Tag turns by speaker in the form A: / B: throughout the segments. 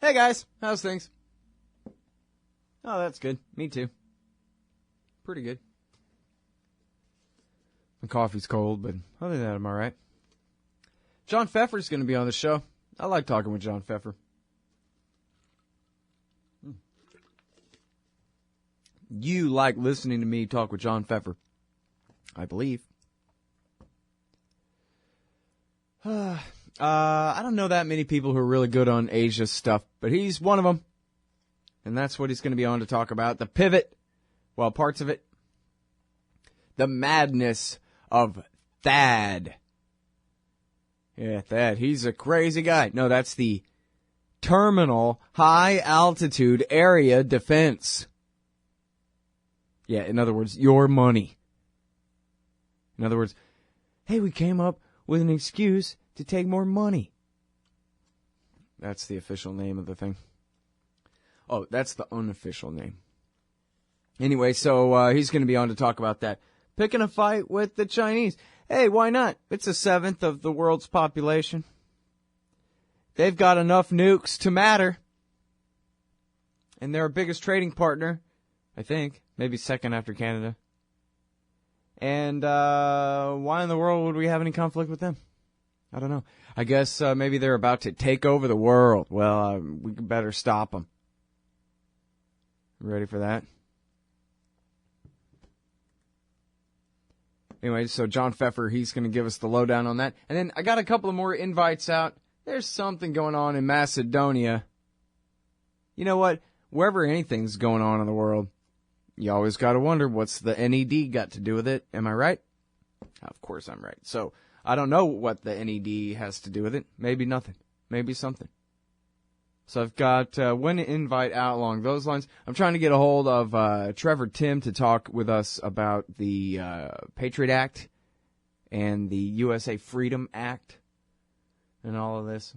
A: Hey guys, how's things? Oh, that's good. Me too. Pretty good. The coffee's cold, but other than that, I'm alright. John Pfeffer's going to be on the show. I like talking with John Pfeffer. You like listening to me talk with John Pfeffer, I believe. I don't know that many people who are really good on Asia stuff, but he's one of them. And that's what he's going to be on to talk about. The pivot, well, parts of it. The madness of THAAD. Yeah, THAAD. He's a crazy guy. No, that's the Terminal High Altitude Area Defense. Yeah, in other words, your money. In other words, hey, we came up with an excuse to take more money. That's the official name of the thing. Oh, that's the unofficial name. Anyway, so he's going to be on to talk about that. Picking a fight with the Chinese. Hey, why not? It's a seventh of the world's population. They've got enough nukes to matter. And they're our biggest trading partner, I think. Maybe second after Canada. And why in the world would we have any conflict with them? I don't know. I guess maybe they're about to take over the world. Well, we better stop them. Ready for that? Anyway, so John Pfeffer, he's going to give us the lowdown on that. And then I got a couple of more invites out. There's something going on in Macedonia. You know what? Wherever anything's going on in the world, you always got to wonder, what's the NED got to do with it? Am I right? Of course I'm right. So I don't know what the NED has to do with it. Maybe nothing. Maybe something. So I've got one invite out along those lines. I'm trying to get a hold of Trevor Tim to talk with us about the Patriot Act and the USA Freedom Act and all of this.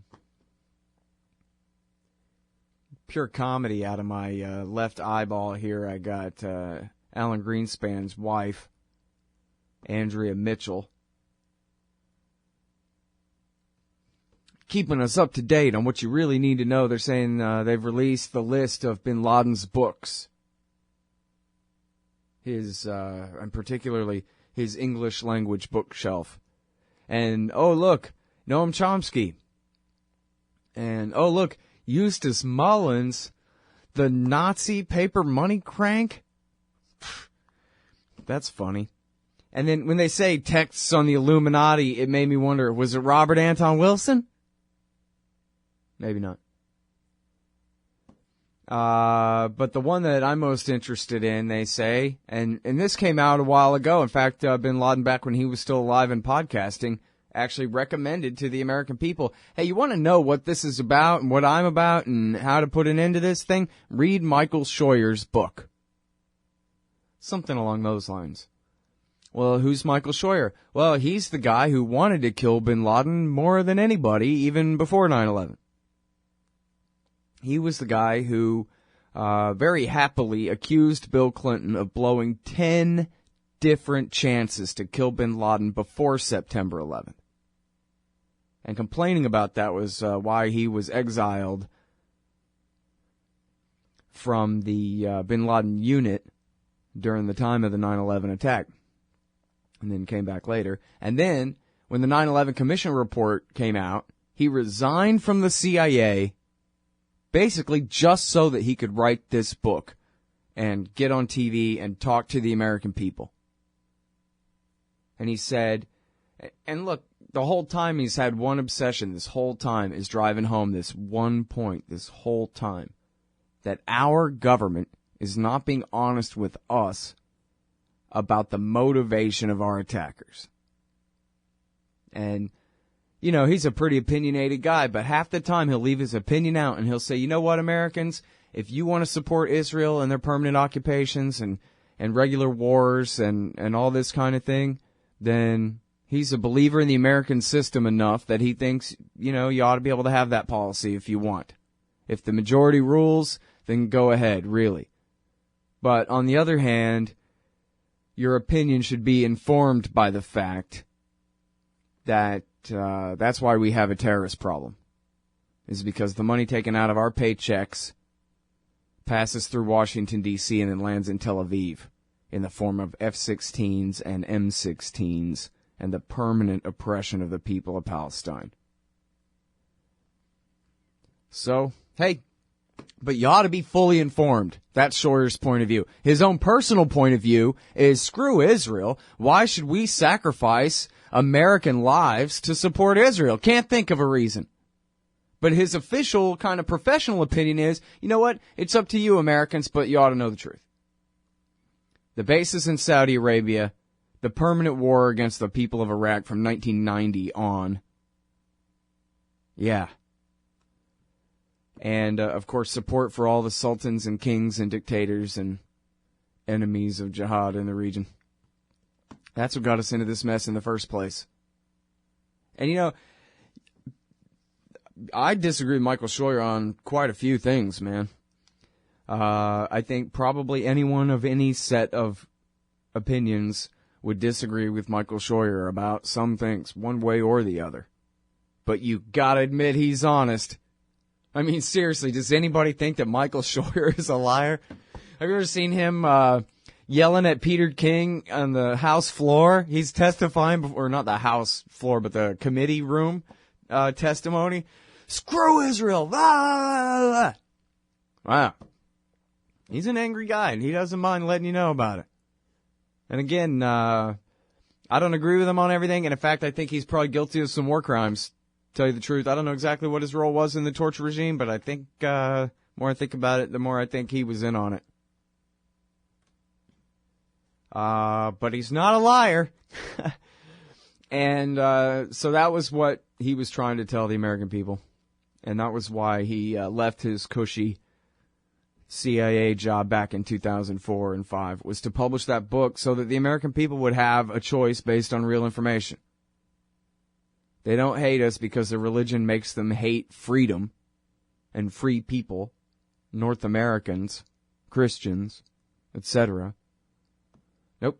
A: Pure comedy out of my left eyeball here. I got Alan Greenspan's wife, Andrea Mitchell, keeping us up to date on what you really need to know. They're saying they've released the list of bin Laden's books. His, and particularly his English language bookshelf. And, oh, look, Noam Chomsky. And, oh, look, Eustace Mullins, the Nazi paper money crank. That's funny. And then when they say texts on the Illuminati, it made me wonder, was it Robert Anton Wilson? Maybe not. But the one that I'm most interested in, they say, and this came out a while ago. In fact, bin Laden, back when he was still alive and podcasting, actually recommended to the American people, hey, you want to know what this is about and what I'm about and how to put an end to this thing? Read Michael Scheuer's book. Something along those lines. Well, who's Michael Scheuer? Well, he's the guy who wanted to kill bin Laden more than anybody, even before 9/11. He was the guy who very happily accused Bill Clinton of blowing 10 different chances to kill bin Laden before September 11th. And complaining about that was why he was exiled from the bin Laden unit during the time of the 9/11 attack. And then came back later. And then, when the 9/11 Commission report came out, he resigned from the CIA basically just so that he could write this book and get on TV and talk to the American people. And he said, and look, the whole time he's had one obsession, this whole time, is driving home this one point, this whole time, that our government is not being honest with us about the motivation of our attackers. And, you know, he's a pretty opinionated guy, but half the time he'll leave his opinion out and he'll say, you know what, Americans, if you want to support Israel and their permanent occupations and regular wars and all this kind of thing, then he's a believer in the American system enough that he thinks, you know, you ought to be able to have that policy if you want. If the majority rules, then go ahead, really. But on the other hand, your opinion should be informed by the fact that that's why we have a terrorist problem. is because the money taken out of our paychecks passes through Washington, D.C., and then lands in Tel Aviv in the form of F-16s and M-16s and the permanent oppression of the people of Palestine. So, hey, but you ought to be fully informed. That's Scheuer's point of view. His own personal point of view is, screw Israel. Why should we sacrifice American lives to support Israel? Can't think of a reason. But his official kind of professional opinion is, you know what? It's up to you, Americans, but you ought to know the truth. The bases in Saudi Arabia, the permanent war against the people of Iraq from 1990 on. Yeah. And, of course, support for all the sultans and kings and dictators and enemies of jihad in the region. That's what got us into this mess in the first place. And, you know, I disagree with Michael Scheuer on quite a few things, man. I think probably anyone of any set of opinions would disagree with Michael Scheuer about some things, one way or the other. But you gotta admit he's honest. I mean, seriously, does anybody think that Michael Scheuer is a liar? Have you ever seen him yelling at Peter King on the House floor? He's testifying before, not the House floor, but the committee room testimony. Screw Israel! Wow. He's an angry guy, and he doesn't mind letting you know about it. And again, I don't agree with him on everything, and in fact, I think he's probably guilty of some war crimes. Tell you the truth, I don't know exactly what his role was in the torture regime, but I think, the more I think about it, the more I think he was in on it. But he's not a liar. And, so that was what he was trying to tell the American people. And that was why he, left his cushy CIA job back in 2004 and 5, was to publish that book so that the American people would have a choice based on real information. They don't hate us because their religion makes them hate freedom and free people, North Americans, Christians, etc. Nope.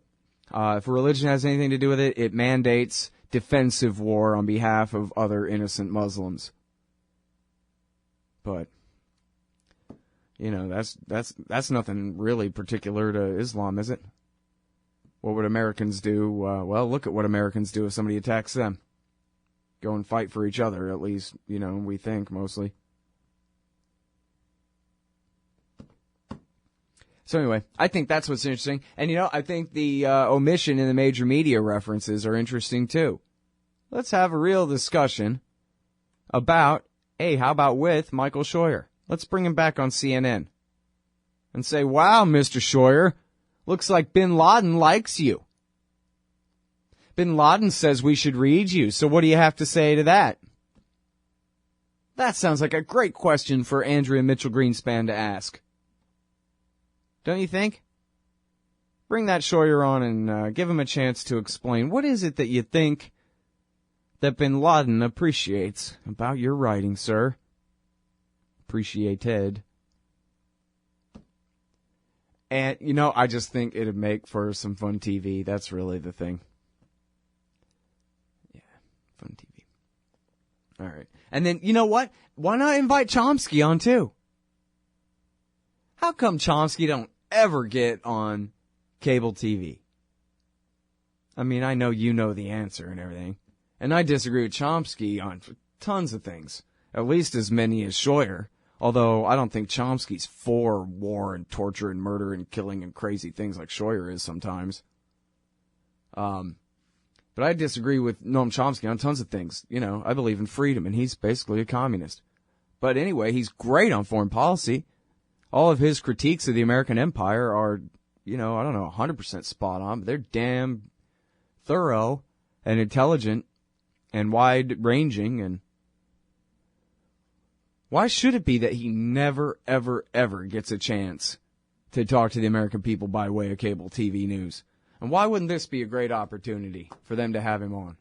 A: If religion has anything to do with it, it mandates defensive war on behalf of other innocent Muslims. But, you know, that's nothing really particular to Islam, is it? What would Americans do? Well, look at what Americans do if somebody attacks them. Go and fight for each other, at least, you know, we think, mostly. So anyway, I think that's what's interesting. And, you know, I think the omission in the major media references are interesting, too. Let's have a real discussion about, hey, how about with Michael Scheuer? Let's bring him back on CNN and say, wow, Mr. Scheuer, looks like bin Laden likes you. Bin Laden says we should read you, so what do you have to say to that? That sounds like a great question for Andrea Mitchell Greenspan to ask. Don't you think? Bring that Scheuer on and give him a chance to explain. What is it that you think that bin Laden appreciates about your writing, sir? Appreciated. And, you know, I just think it'd make for some fun TV. That's really the thing. Fun TV. All right. And then, you know what? Why not invite Chomsky on, too? How come Chomsky don't ever get on cable TV? I mean, I know you know the answer and everything. And I disagree with Chomsky on tons of things. At least as many as Scheuer. Although, I don't think Chomsky's for war and torture and murder and killing and crazy things like Scheuer is sometimes. But I disagree with Noam Chomsky on tons of things. You know, I believe in freedom, and he's basically a communist. But anyway, he's great on foreign policy. All of his critiques of the American empire are, you know, I don't know, 100% spot on, but they're damn thorough and intelligent and wide-ranging. And why should it be that he never, ever, ever gets a chance to talk to the American people by way of cable TV news? And why wouldn't this be a great opportunity for them to have him on?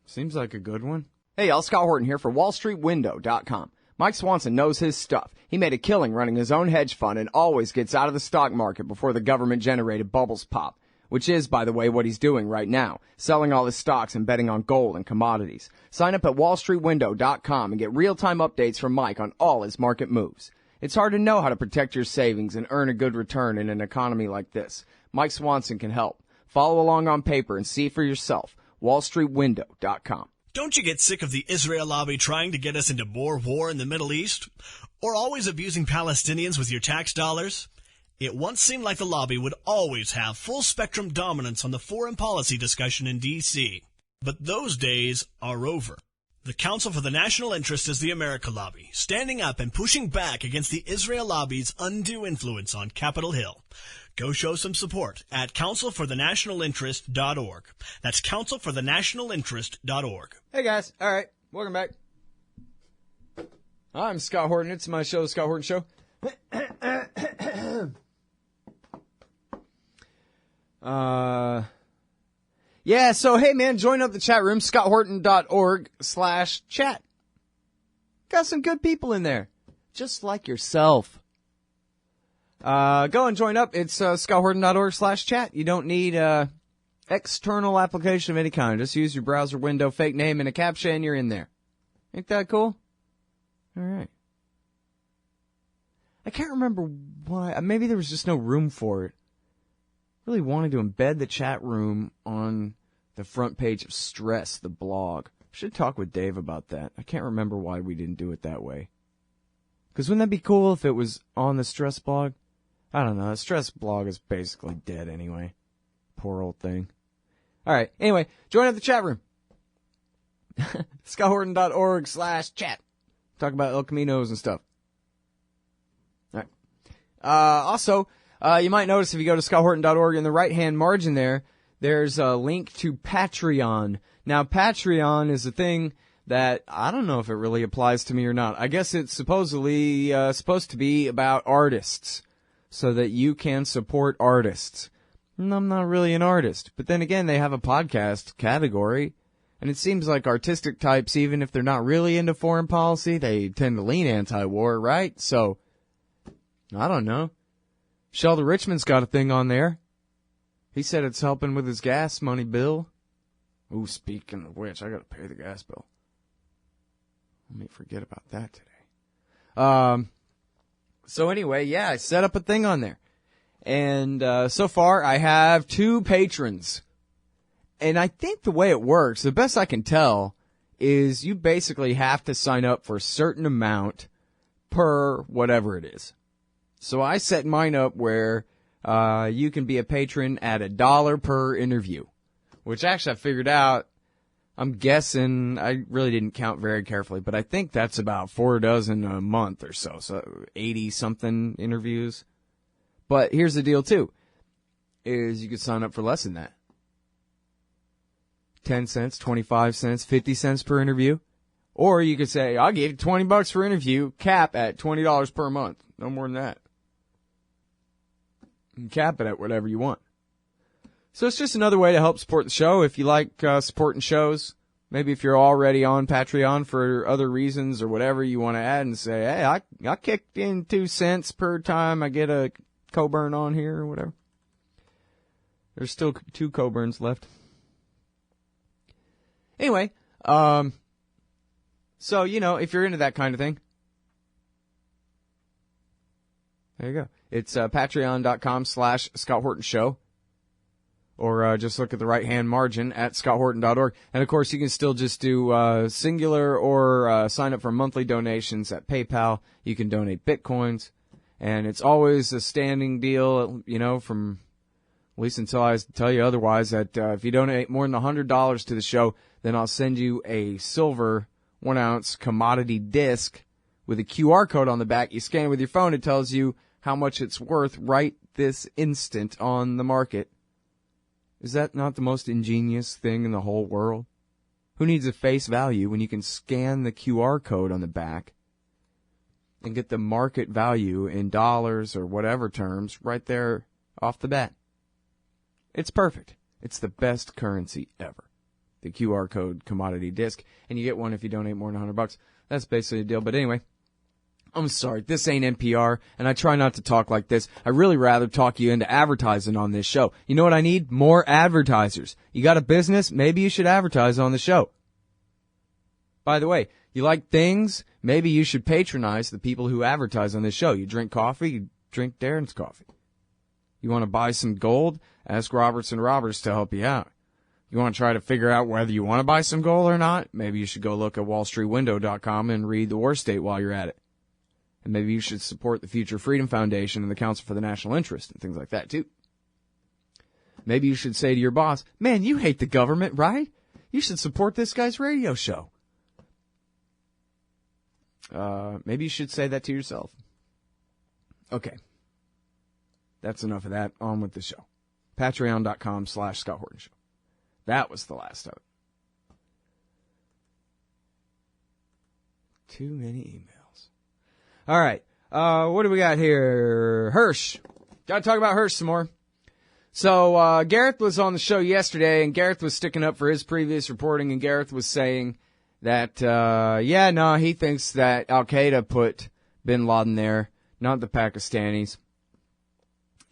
A: Seems like a good one. Hey, y'all, Scott Horton here for WallStreetWindow.com. Mike Swanson knows his stuff. He made a killing running his own hedge fund and always gets out of the stock market before the government-generated bubbles pop. which is, by the way, what he's doing right now, selling all his stocks and betting on gold and commodities. Sign up at wallstreetwindow.com and get real-time updates from Mike on all his market moves. It's hard to know how to protect your savings and earn a good return in an economy like this. Mike Swanson can help. Follow along on paper and see for yourself. wallstreetwindow.com.
B: Don't you get sick of the Israel lobby trying to get us into more war in the Middle East? Or always abusing Palestinians with your tax dollars? It once seemed like the lobby would always have full-spectrum dominance on the foreign policy discussion in D.C. But those days are over. The Council for the National Interest is the America Lobby, standing up and pushing back against the Israel lobby's undue influence on Capitol Hill. Go show some support at councilforthenationalinterest.org. That's councilforthenationalinterest.org.
A: Hey guys, all right, welcome back. I'm Scott Horton. It's my show, The Scott Horton Show. Yeah, so hey man, join up the chat room, scotthorton.org/chat. Got some good people in there, just like yourself. Go and join up. It's scotthorton.org/chat. You don't need external application of any kind. Just use your browser window, fake name, and a CAPTCHA, and you're in there. Ain't that cool? All right. I can't remember why. Maybe there was just no room for it. Really wanted to embed the chat room on the front page of Stress, the blog. Should talk with Dave about that. I can't remember why we didn't do it that way. Because wouldn't that be cool if it was on the Stress blog? I don't know. The Stress blog is basically dead anyway. Poor old thing. All right. Anyway, join up the chat room. scotthorton.org/chat. Talk about El Caminos and stuff. All right. Also, you might notice if you go to scotthorton.org, in the right-hand margin there's a link to Patreon. Now, Patreon is a thing that I don't know if it really applies to me or not. I guess it's supposedly supposed to be about artists, so that you can support artists. And I'm not really an artist. But then again, they have a podcast category, and it seems like artistic types, even if they're not really into foreign policy, they tend to lean anti-war, right? So, I don't know. Sheldon Richman's got a thing on there. He said it's helping with his gas money bill. Ooh, speaking of which, I gotta pay the gas bill. Let me forget about that today. So anyway, yeah, I set up a thing on there. And so far, I have 2 patrons. And I think the way it works, the best I can tell, is you basically have to sign up for a certain amount per whatever it is. So I set mine up where you can be a patron at $1 per interview, which actually I figured out, I'm guessing, I really didn't count very carefully, but I think that's about 4 dozen a month or so 80-something interviews. But here's the deal, too, is you could sign up for less than that. 10 cents, 25 cents, 50 cents per interview. Or you could say, I'll give you $20 per interview, cap at $20 per month. No more than that. You can cap it at whatever you want. So it's just another way to help support the show. If you like supporting shows, maybe if you're already on Patreon for other reasons or whatever, you want to add and say, hey, I kicked in 2 cents per time I get a Coburn on here or whatever. There's still 2 Coburns left. Anyway, so, you know, if you're into that kind of thing, there you go. It's patreon.com/Scott Horton Show. Or just look at the right-hand margin at scotthorton.org. And, of course, you can still just do singular or sign up for monthly donations at PayPal. You can donate Bitcoins. And it's always a standing deal, you know, from at least until I tell you otherwise, that if you donate more than $100 to the show, then I'll send you a silver 1-ounce commodity disc with a QR code on the back. You scan it with your phone. It tells you how much it's worth right this instant on the market. Is that not the most ingenious thing in the whole world? Who needs a face value when you can scan the QR code on the back and get the market value in dollars or whatever terms right there off the bat? It's perfect. It's the best currency ever. The QR code commodity disc. And you get one if you donate more than $100. That's basically the deal. But anyway, I'm sorry, this ain't NPR, and I try not to talk like this. I really rather talk you into advertising on this show. You know what I need? More advertisers. You got a business? Maybe you should advertise on the show. By the way, you like things? Maybe you should patronize the people who advertise on this show. You drink coffee? You drink Darren's coffee. You want to buy some gold? Ask Robertson Roberts to help you out. You want to try to figure out whether you want to buy some gold or not? Maybe you should go look at wallstreetwindow.com and read The War State while you're at it. And maybe you should support the Future Freedom Foundation and the Council for the National Interest and things like that, too. Maybe you should say to your boss, man, you hate the government, right? You should support this guy's radio show. Maybe you should say that to yourself. Okay. That's enough of that. On with the show. Patreon.com/Scott Horton Show. That was the last of it. Too many emails. All right. What do we got here? Hirsch. Got to talk about Hirsch some more. So, Gareth was on the show yesterday, and Gareth was sticking up for his previous reporting, and Gareth was saying that, he thinks that Al-Qaeda put bin Laden there, not the Pakistanis.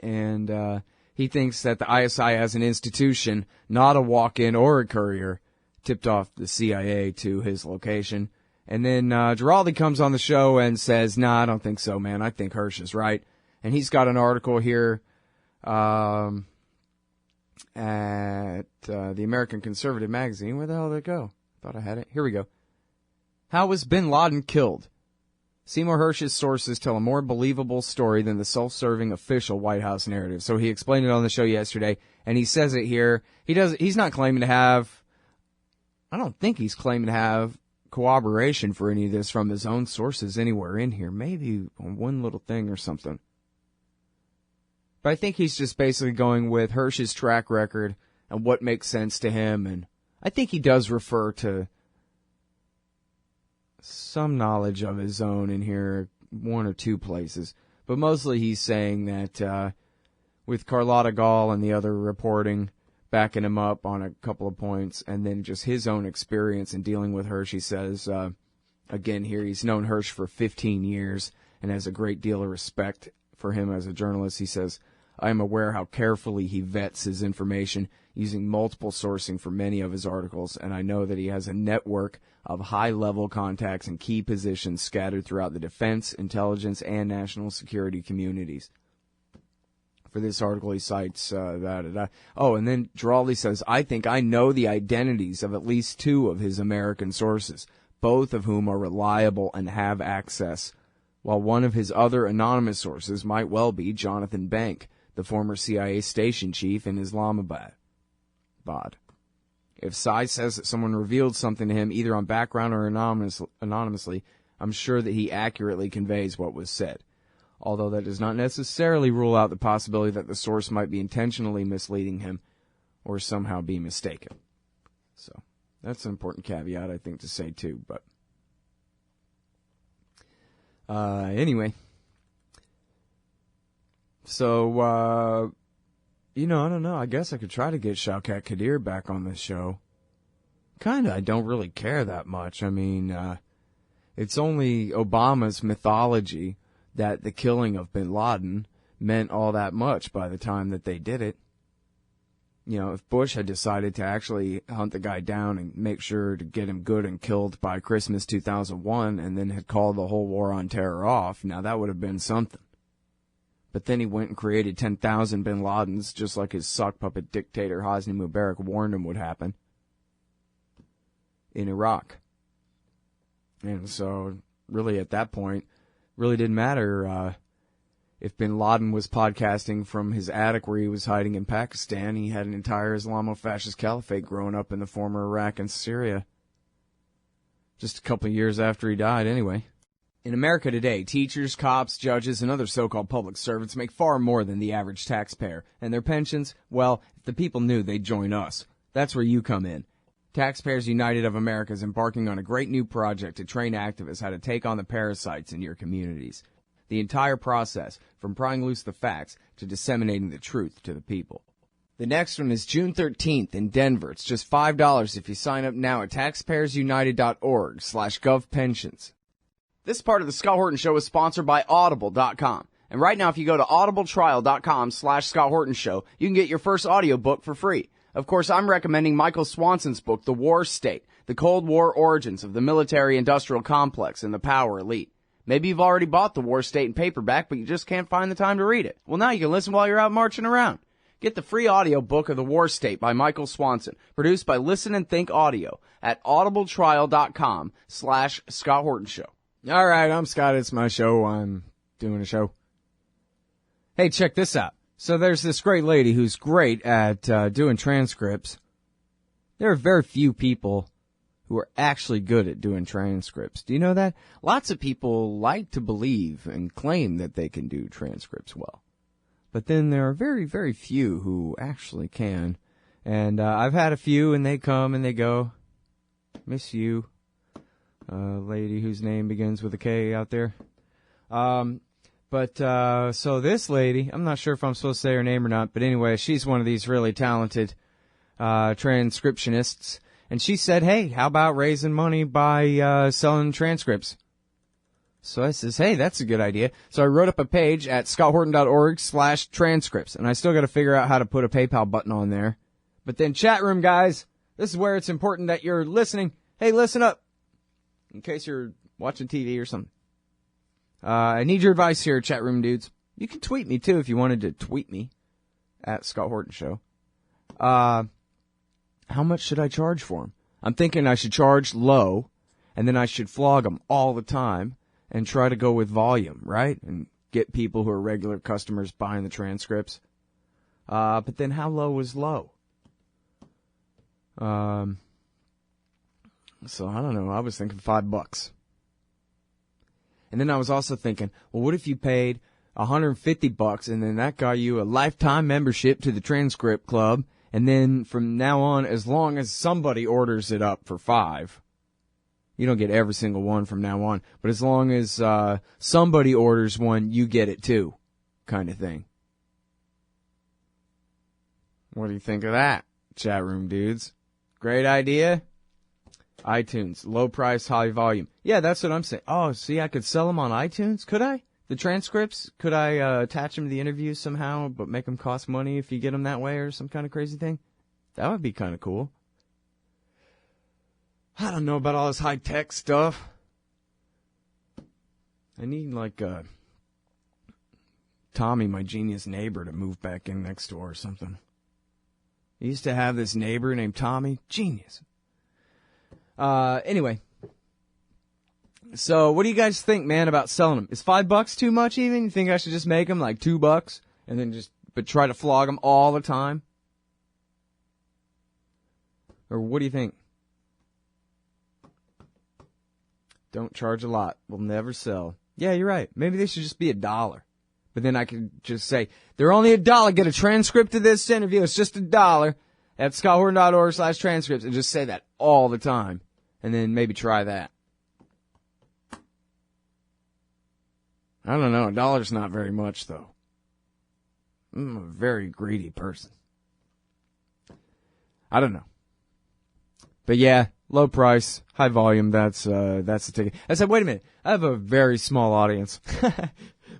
A: And, he thinks that the ISI as an institution, not a walk-in or a courier, tipped off the CIA to his location. And then Giraldi comes on the show and says, nah, I don't think so, man. I think Hirsch is right. And he's got an article here at the American Conservative magazine. Where the hell did it go? Thought I had it. Here we go. How was bin Laden killed? Seymour Hersh's sources tell a more believable story than the self-serving official White House narrative. So he explained it on the show yesterday, and he says it here. He's not claiming to have, I don't think he's claiming to have corroboration for any of this from his own sources anywhere in here. Maybe on one little thing or something. But I think he's just basically going with Hersh's track record and what makes sense to him. And I think he does refer to some knowledge of his own in here, one or two places. But mostly he's saying that with Carlotta Gall and the other reporting backing him up on a couple of points, and then just his own experience in dealing with Hirsch, he says, again here, he's known Hirsch for 15 years and has a great deal of respect for him as a journalist. He says, I am aware how carefully he vets his information, using multiple sourcing for many of his articles, and I know that he has a network of high-level contacts in key positions scattered throughout the defense, intelligence, and national security communities. For this article, he cites Oh, and then Giraldi says, I think I know the identities of at least two of his American sources, both of whom are reliable and have access, while one of his other anonymous sources might well be Jonathan Bank, the former CIA station chief in Islamabad. If Sy says that someone revealed something to him either on background or anonymously, I'm sure that he accurately conveys what was said, although that does not necessarily rule out the possibility that the source might be intentionally misleading him or somehow be mistaken. So that's an important caveat, I think, to say too. But anyway, so I don't know. I guess I could try to get Shaukat Qadir back on this show. I don't really care that much. I mean, it's only Obama's mythology that the killing of bin Laden meant all that much by the time that they did it. You know, if Bush had decided to actually hunt the guy down and make sure to get him good and killed by Christmas 2001 and then had called the whole war on terror off, now that would have been something. But then he went and created 10,000 bin Ladens, just like his sock puppet dictator Hosni Mubarak warned him would happen in Iraq. And so, really at that point, really didn't matter if bin Laden was podcasting from his attic where he was hiding in Pakistan. He had an entire Islamo-fascist caliphate growing up in the former Iraq and Syria. Just a couple of years after he died, anyway. In America today, teachers, cops, judges, and other so-called public servants make far more than the average taxpayer. And their pensions, well, if the people knew, they'd join us. That's where you come in. Taxpayers United of America is embarking on a great new project to train activists how to take on the parasites in your communities. The entire process, from prying loose the facts to disseminating the truth to the people. The next one is June 13th in Denver. It's just $5 if you sign up now at taxpayersunited.org/govpensions. This part of the Scott Horton Show is sponsored by Audible.com. And right now, if you go to audibletrial.com/Scott Horton Show, you can get your first audiobook for free. Of course, I'm recommending Michael Swanson's book, The War State, The Cold War Origins of the Military-Industrial Complex and the Power Elite. Maybe you've already bought The War State in paperback, but you just can't find the time to read it. Well, now you can listen while you're out marching around. Get the free audiobook of The War State by Michael Swanson, produced by Listen and Think Audio at audibletrial.com/Scott Horton Show. All right, I'm Scott. It's my show. I'm doing a show. Hey, check this out. So there's this great lady who's great at doing transcripts. There are very few people who are actually good at doing transcripts. Do you know that? Lots of people like to believe and claim that they can do transcripts well. But then there are very, very few who actually can. And I've had a few, and they come and they go. Miss you, lady whose name begins with a K out there. So this lady, I'm not sure if I'm supposed to say her name or not, but anyway, she's one of these really talented transcriptionists. And she said, hey, how about raising money by selling transcripts? So I says, hey, that's a good idea. So I wrote up a page at scotthorton.org/transcripts, and I still got to figure out how to put a PayPal button on there. But then chat room guys, this is where it's important that you're listening. Hey, listen up. In case you're watching TV or something. I need your advice here, chat room dudes. You can tweet me too if you wanted to tweet me at Scott Horton Show. How much should I charge for them? I'm thinking I should charge low, and then I should flog them all the time and try to go with volume, right? And get people who are regular customers buying the transcripts. But then how low is low? So I don't know. I was thinking $5. And then I was also thinking, well, what if you paid $150 and then that got you a lifetime membership to the transcript club? And then from now on, as long as somebody orders it up for $5, you don't get every single one from now on. But as long as somebody orders one, you get it too, kind of thing. What do you think of that, chat room dudes? Great idea? iTunes, low price, high volume. Yeah, that's what I'm saying. Oh, see, I could sell them on iTunes, could I? The transcripts, could I attach them to the interviews somehow, but make them cost money if you get them that way or some kind of crazy thing? That would be kind of cool. I don't know about all this high-tech stuff. I need, like, Tommy, my genius neighbor, to move back in next door or something. I used to have this neighbor named Tommy. Genius. Anyway. So, what do you guys think, man, about selling them? Is $5 too much even? You think I should just make them like $2 and then but try to flog them all the time? Or what do you think? Don't charge a lot. We'll never sell. Yeah, you're right. Maybe they should just be $1. But then I could just say, they're only $1. Get a transcript of this interview. It's just $1 at scotthorton.org/transcripts and just say that all the time. And then maybe try that. I don't know. $1's not very much, though. I'm a very greedy person. I don't know. But yeah, low price, high volume, that's the ticket. I said, wait a minute. I have a very small audience.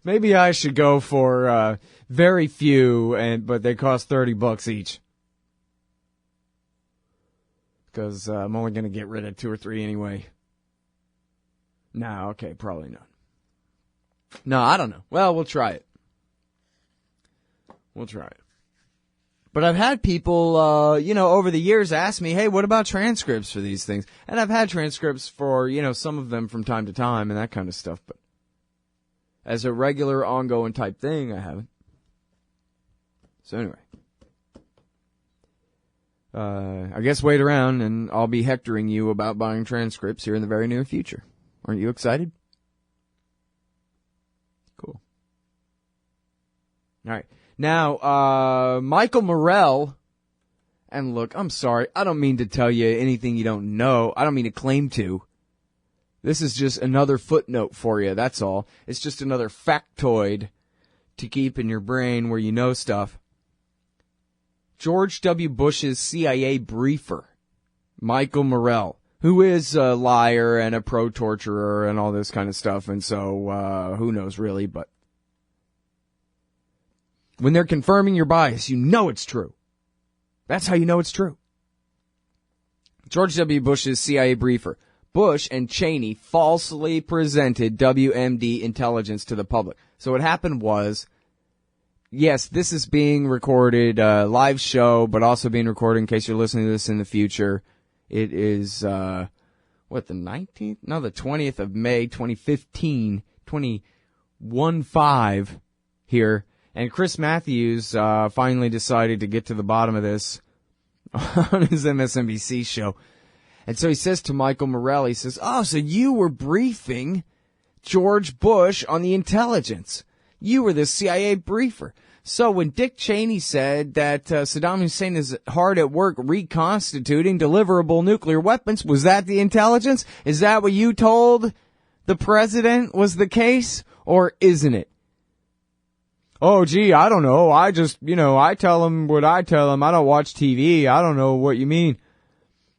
A: Maybe I should go for very few, but they cost $30 each. Because I'm only going to get rid of 2 or 3 anyway. No, okay, probably not. No, I don't know. Well, we'll try it. We'll try it. But I've had people, over the years ask me, hey, what about transcripts for these things? And I've had transcripts for, some of them from time to time and that kind of stuff. But as a regular, ongoing type thing, I haven't. So anyway. I guess wait around and I'll be hectoring you about buying transcripts here in the very near future. Aren't you excited? Cool. All right. Now, Michael Morell, and look, I'm sorry, I don't mean to tell you anything you don't know. I don't mean to claim to. This is just another footnote for you, that's all. It's just another factoid to keep in your brain where you know stuff. George W. Bush's CIA briefer, Michael Morell, who is a liar and a pro-torturer and all this kind of stuff. And so, who knows really, but when they're confirming your bias, you know it's true. That's how you know it's true. George W. Bush's CIA briefer. Bush and Cheney falsely presented WMD intelligence to the public. So what happened was, yes, this is being recorded, live show, but also being recorded in case you're listening to this in the future. It is, the 19th? No, the 20th of May, 2015, 21-5 here. And Chris Matthews, finally decided to get to the bottom of this on his MSNBC show. And so he says to Michael Morell, he says, oh, so you were briefing George Bush on the intelligence. You were the CIA briefer. So when Dick Cheney said that Saddam Hussein is hard at work reconstituting deliverable nuclear weapons, was that the intelligence? Is that what you told the president was the case? Or isn't it? Oh, gee, I don't know. I just, I tell him what I tell him. I don't watch TV. I don't know what you mean.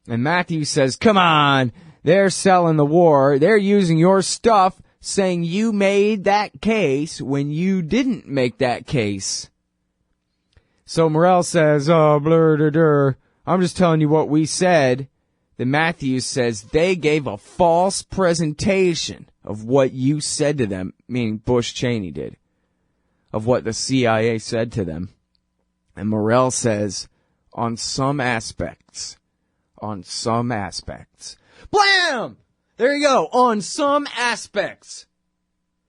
A: And Matthews says, come on, they're selling the war. They're using your stuff, saying you made that case when you didn't make that case. So Morell says, oh, blur. I'm just telling you what we said. Then Matthews says they gave a false presentation of what you said to them, meaning Bush Cheney did, of what the CIA said to them. And Morell says, on some aspects. Blam! There you go. On some aspects.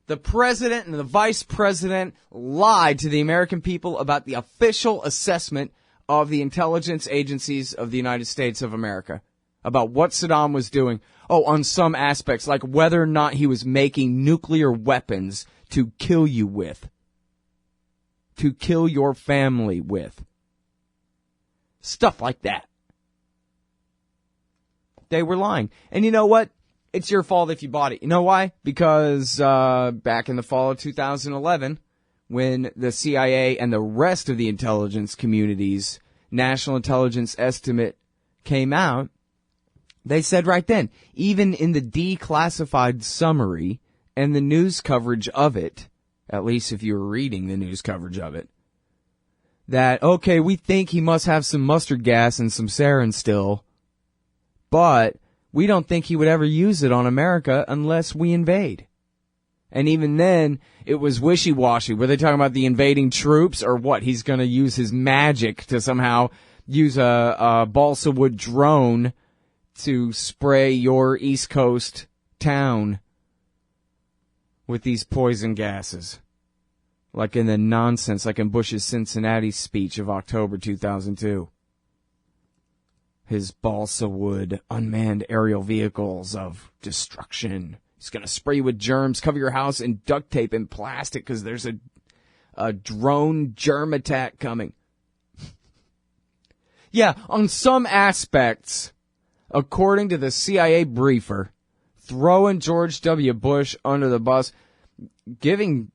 A: The president and the vice president lied to the American people about the official assessment of the intelligence agencies of the United States of America. About what Saddam was doing. Oh, on some aspects, like whether or not he was making nuclear weapons to kill you with. To kill your family with. Stuff like that. They were lying. And you know what? It's your fault if you bought it. You know why? Because back in the fall of 2011, when the CIA and the rest of the intelligence community's national intelligence estimate came out, they said right then, even in the declassified summary and the news coverage of it, at least if you were reading the news coverage of it, that, okay, we think he must have some mustard gas and some sarin still, but we don't think he would ever use it on America unless we invade. And even then, it was wishy-washy. Were they talking about the invading troops or what? He's going to use his magic to somehow use a balsa wood drone to spray your East Coast town with these poison gases. Like in the nonsense, like in Bush's Cincinnati speech of October 2002. His balsa wood unmanned aerial vehicles of destruction. He's going to spray you with germs, cover your house in duct tape and plastic because there's a drone germ attack coming. Yeah, on some aspects, according to the CIA briefer, throwing George W. Bush under the bus, giving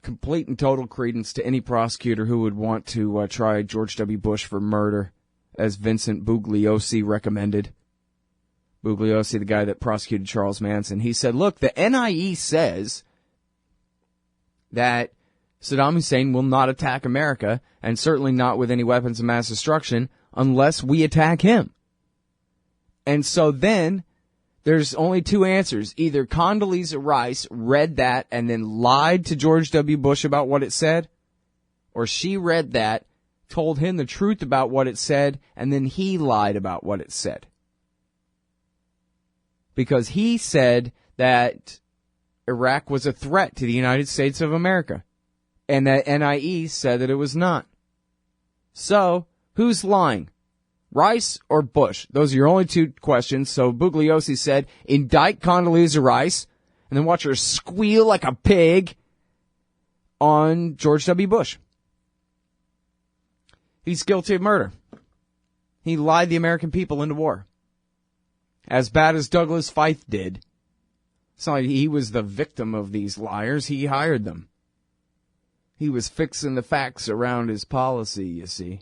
A: complete and total credence to any prosecutor who would want to try George W. Bush for murder, as Vincent Bugliosi recommended. Bugliosi, the guy that prosecuted Charles Manson. He said, look, the NIE says that Saddam Hussein will not attack America, and certainly not with any weapons of mass destruction, unless we attack him. And so then, there's only two answers. Either Condoleezza Rice read that and then lied to George W. Bush about what it said, or she read that, told him the truth about what it said, and then he lied about what it said. Because he said that Iraq was a threat to the United States of America, and that NIE said that it was not. So, who's lying? Rice or Bush? Those are your only two questions. So Bugliosi said, indict Condoleezza Rice, and then watch her squeal like a pig on George W. Bush. He's guilty of murder. He lied the American people into war. As bad as Douglas Feith did. It's not like he was the victim of these liars. He hired them. He was fixing the facts around his policy, you see.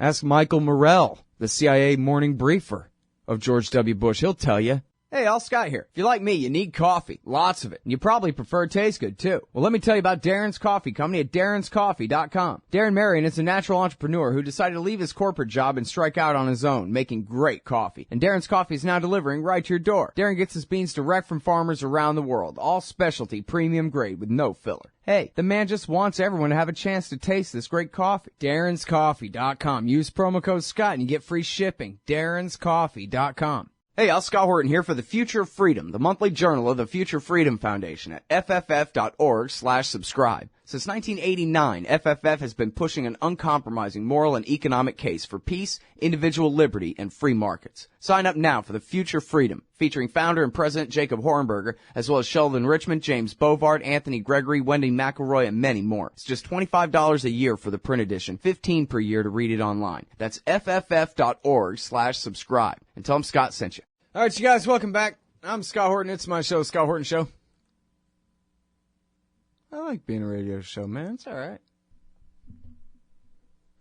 A: Ask Michael Morell, the CIA morning briefer, of George W. Bush. He'll tell you. Hey, Al Scott here. If you're like me, you need coffee. Lots of it. And you probably prefer it tastes good, too. Well, let me tell you about Darren's Coffee Company at darrenscoffee.com. Darren Marion is a natural entrepreneur who decided to leave his corporate job and strike out on his own, making great coffee. And Darren's Coffee is now delivering right to your door. Darren gets his beans direct from farmers around the world. All specialty, premium grade with no filler. Hey, the man just wants everyone to have a chance to taste this great coffee. darrenscoffee.com. Use promo code Scott and you get free shipping. darrenscoffee.com. Hey, Al Scott Horton here for the Future of Freedom, the monthly journal of the Future Freedom Foundation at fff.org/subscribe. Since 1989, FFF has been pushing an uncompromising moral and economic case for peace, individual liberty, and free markets. Sign up now for the Future Freedom, featuring founder and president Jacob Hornberger, as well as Sheldon Richmond, James Bovard, Anthony Gregory, Wendy McElroy, and many more. It's just $25 a year for the print edition, $15 per year to read it online. That's fff.org/subscribe. And tell them Scott sent you. All right, you guys, welcome back. I'm Scott Horton. It's my show, Scott Horton Show. I like being a radio show, man. It's all right.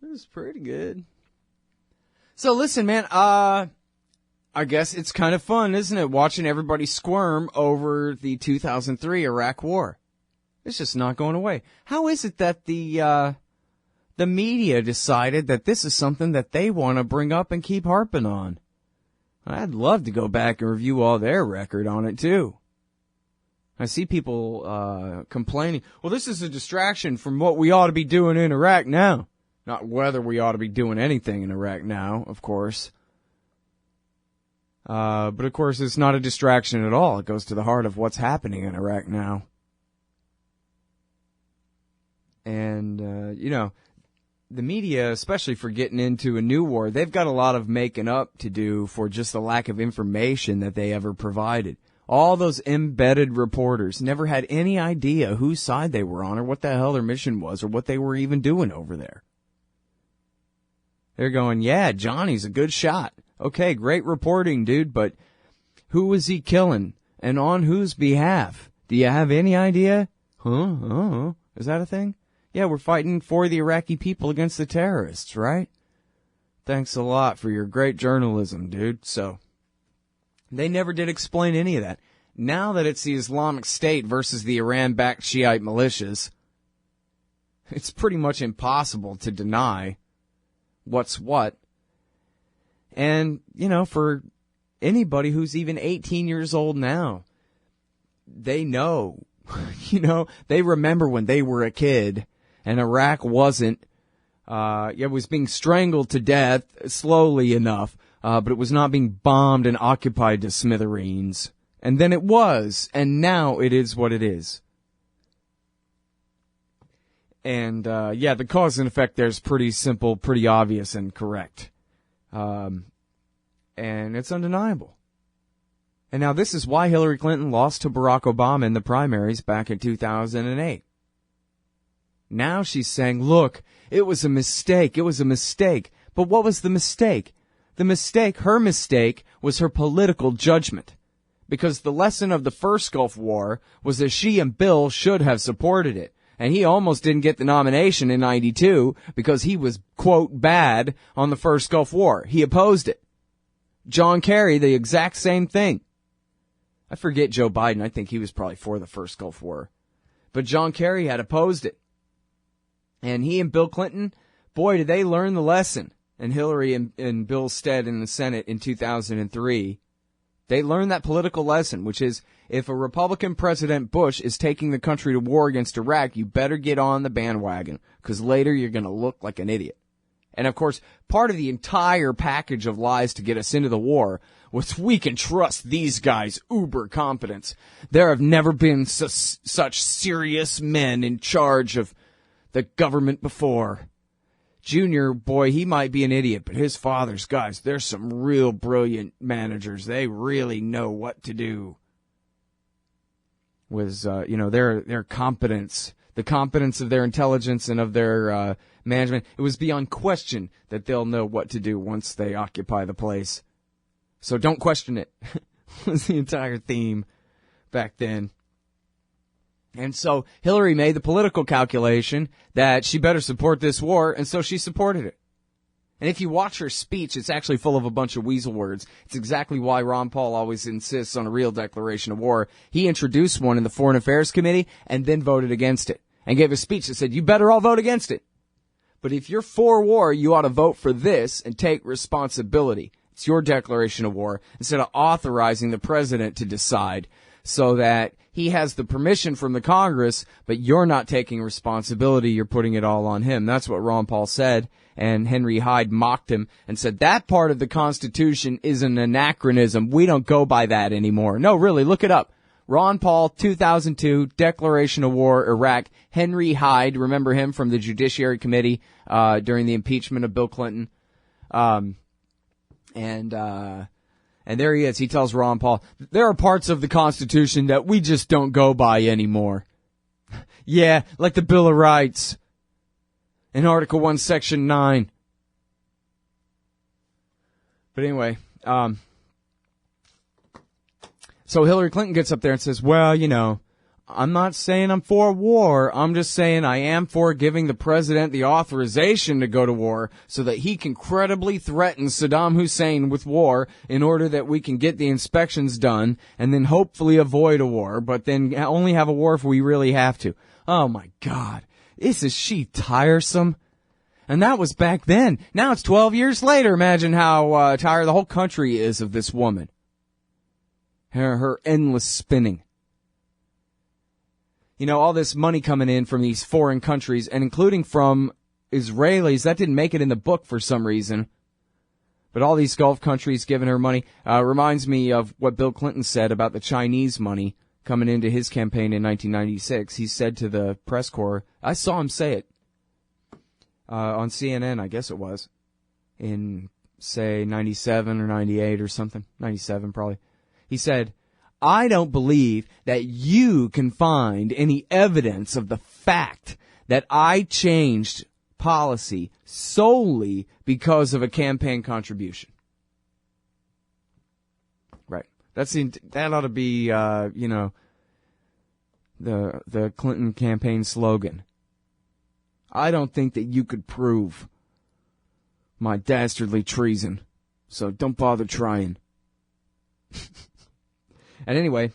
A: It's pretty good. So listen, man, I guess it's kind of fun, isn't it, watching everybody squirm over the 2003 Iraq War. It's just not going away. How is it that the media decided that this is something that they want to bring up and keep harping on? I'd love to go back and review all their record on it, too. I see people complaining, well, this is a distraction from what we ought to be doing in Iraq now. Not whether we ought to be doing anything in Iraq now, of course. But, of course, it's not a distraction at all. It goes to the heart of what's happening in Iraq now. And, you know, the media, especially for getting into a new war, they've got a lot of making up to do for just the lack of information that they ever provided. All those embedded reporters never had any idea whose side they were on or what the hell their mission was or what they were even doing over there. They're going, yeah, Johnny's a good shot. Okay, great reporting, dude, but who was he killing and on whose behalf? Do you have any idea? Huh? Is that a thing? Yeah, we're fighting for the Iraqi people against the terrorists, right? Thanks a lot for your great journalism, dude. So, they never did explain any of that. Now that it's the Islamic State versus the Iran-backed Shiite militias, it's pretty much impossible to deny what's what. And, you know, for anybody who's even 18 years old now, they know, you know, they remember when they were a kid and Iraq wasn't, it was being strangled to death slowly enough, but it was not being bombed and occupied to smithereens. And then it was, and now it is what it is. And, yeah, the cause and effect there is pretty simple, pretty obvious, and correct. And it's undeniable. And now this is why Hillary Clinton lost to Barack Obama in the primaries back in 2008. Now she's saying, look, it was a mistake. It was a mistake. But what was the mistake? The mistake, her mistake, was her political judgment. Because the lesson of the first Gulf War was that she and Bill should have supported it. And he almost didn't get the nomination in 92 because he was, quote, bad on the first Gulf War. He opposed it. John Kerry, the exact same thing. I forget Joe Biden. I think he was probably for the first Gulf War. But John Kerry had opposed it. And he and Bill Clinton, boy, did they learn the lesson. And Hillary and Bill stead in the Senate in 2003, they learned that political lesson, which is if a Republican President Bush is taking the country to war against Iraq, you better get on the bandwagon, because later you're going to look like an idiot. And, of course, part of the entire package of lies to get us into the war was we can trust these guys' uber competence. There have never been such serious men in charge of the government before. Junior, boy, he might be an idiot, but his father's guys, they're some real brilliant managers. They really know what to do. Was, you know, their competence, the competence of their intelligence and of their management, it was beyond question that they'll know what to do once they occupy the place. So don't question it, was the entire theme back then. And so Hillary made the political calculation that she better support this war, and so she supported it. And if you watch her speech, it's actually full of a bunch of weasel words. It's exactly why Ron Paul always insists on a real declaration of war. He introduced one in the Foreign Affairs Committee and then voted against it and gave a speech that said, you better all vote against it. But if you're for war, you ought to vote for this and take responsibility. It's your declaration of war instead of authorizing the president to decide so that he has the permission from the Congress, but you're not taking responsibility. You're putting it all on him. That's what Ron Paul said. And Henry Hyde mocked him and said, that part of the Constitution is an anachronism. We don't go by that anymore. No, really, look it up. Ron Paul, 2002, Declaration of War, Iraq. Henry Hyde, remember him from the Judiciary Committee during the impeachment of Bill Clinton. And there he is. He tells Ron Paul, there are parts of the Constitution that we just don't go by anymore. Yeah, like the Bill of Rights. In Article 1, Section 9. But anyway, so Hillary Clinton gets up there and says, well, you know, I'm not saying I'm for war. I'm just saying I am for giving the president the authorization to go to war so that he can credibly threaten Saddam Hussein with war in order that we can get the inspections done and then hopefully avoid a war, but then only have a war if we really have to. Oh, my God. Isn't she tiresome? And that was back then. Now it's 12 years later. Imagine how tired the whole country is of this woman. Her endless spinning. You know, all this money coming in from these foreign countries, and including from Israelis. That didn't make it in the book for some reason. But all these Gulf countries giving her money reminds me of what Bill Clinton said about the Chinese money coming into his campaign in 1996. He said to the press corps, I saw him say it on CNN, I guess it was, in, say, 97 or 98 or something. 97 probably. He said, I don't believe that you can find any evidence of the fact that I changed policy solely because of a campaign contribution. Right. That ought to be, the Clinton campaign slogan. I don't think that you could prove my dastardly treason, so don't bother trying. And anyway,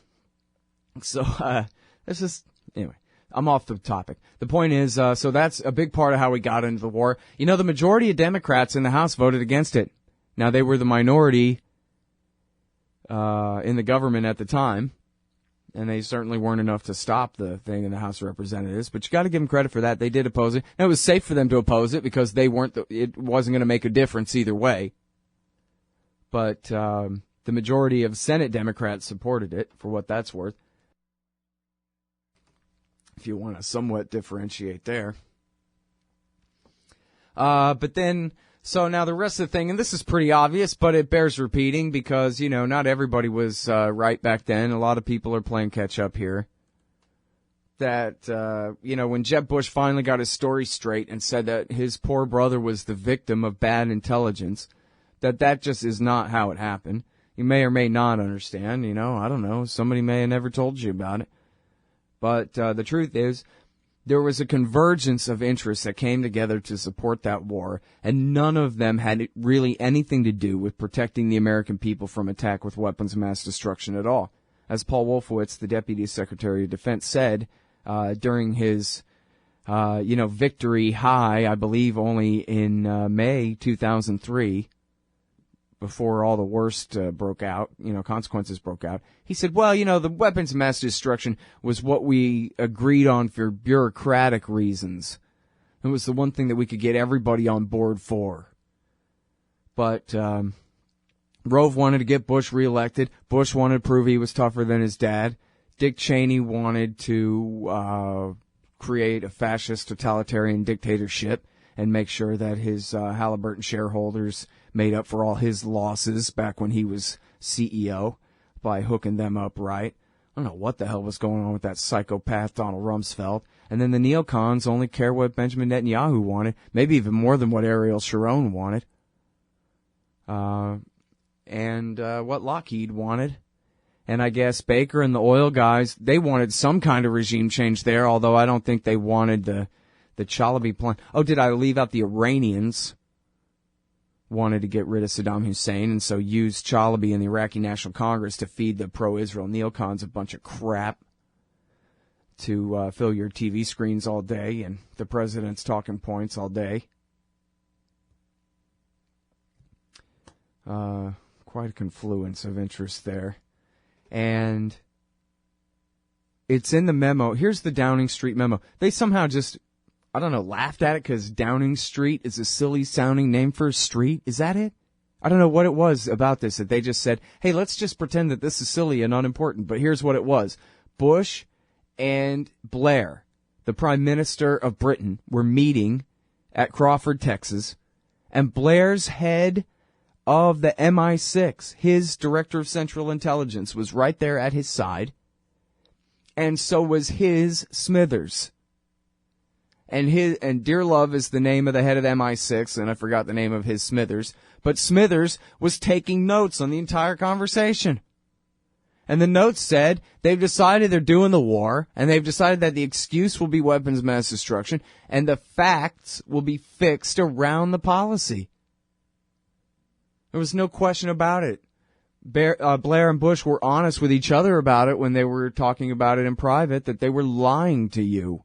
A: so anyway, I'm off the topic. The point is, so that's a big part of how we got into the war. You know, the majority of Democrats in the House voted against it. Now, they were the minority in the government at the time, and they certainly weren't enough to stop the thing in the House of Representatives, but you got to give them credit for that. They did oppose it. And it was safe for them to oppose it because it wasn't going to make a difference either way. But the majority of Senate Democrats supported it, for what that's worth. If you want to somewhat differentiate there. But then, so now the rest of the thing, and this is pretty obvious, but it bears repeating because, you know, not everybody was right back then. A lot of people are playing catch up here. That, when Jeb Bush finally got his story straight and said that his poor brother was the victim of bad intelligence, that just is not how it happened. You may or may not understand, I don't know. Somebody may have never told you about it. But the truth is, there was a convergence of interests that came together to support that war, and none of them had really anything to do with protecting the American people from attack with weapons of mass destruction at all. As Paul Wolfowitz, the Deputy Secretary of Defense, said during his, victory high, I believe only in May 2003, before all the worst broke out, consequences broke out. He said, well, the weapons of mass destruction was what we agreed on for bureaucratic reasons. It was the one thing that we could get everybody on board for. But Rove wanted to get Bush reelected. Bush wanted to prove he was tougher than his dad. Dick Cheney wanted to create a fascist totalitarian dictatorship and make sure that his Halliburton shareholders made up for all his losses back when he was CEO by hooking them up right. I don't know what the hell was going on with that psychopath Donald Rumsfeld. And then the neocons only care what Benjamin Netanyahu wanted, maybe even more than what Ariel Sharon wanted. And what Lockheed wanted. And I guess Baker and the oil guys, they wanted some kind of regime change there, although I don't think they wanted the Chalabi plan. Oh, did I leave out the Iranians? wanted to get rid of Saddam Hussein and so used Chalabi and the Iraqi National Congress to feed the pro-Israel neocons a bunch of crap to fill your TV screens all day and the president's talking points all day. Quite a confluence of interest there. And it's in the memo. Here's the Downing Street memo. They somehow just, I don't know, laughed at it because Downing Street is a silly-sounding name for a street. Is that it? I don't know what it was about this that they just said, hey, let's just pretend that this is silly and unimportant. But here's what it was. Bush and Blair, the Prime Minister of Britain, were meeting at Crawford, Texas, and Blair's head of the MI6, his Director of Central Intelligence, was right there at his side, and so was his Smithers. And Dearlove is the name of the head of the MI6, and I forgot the name of his Smithers, but Smithers was taking notes on the entire conversation. And the notes said they've decided they're doing the war, and they've decided that the excuse will be weapons of mass destruction, and the facts will be fixed around the policy. There was no question about it. Blair and Bush were honest with each other about it when they were talking about it in private, that they were lying to you.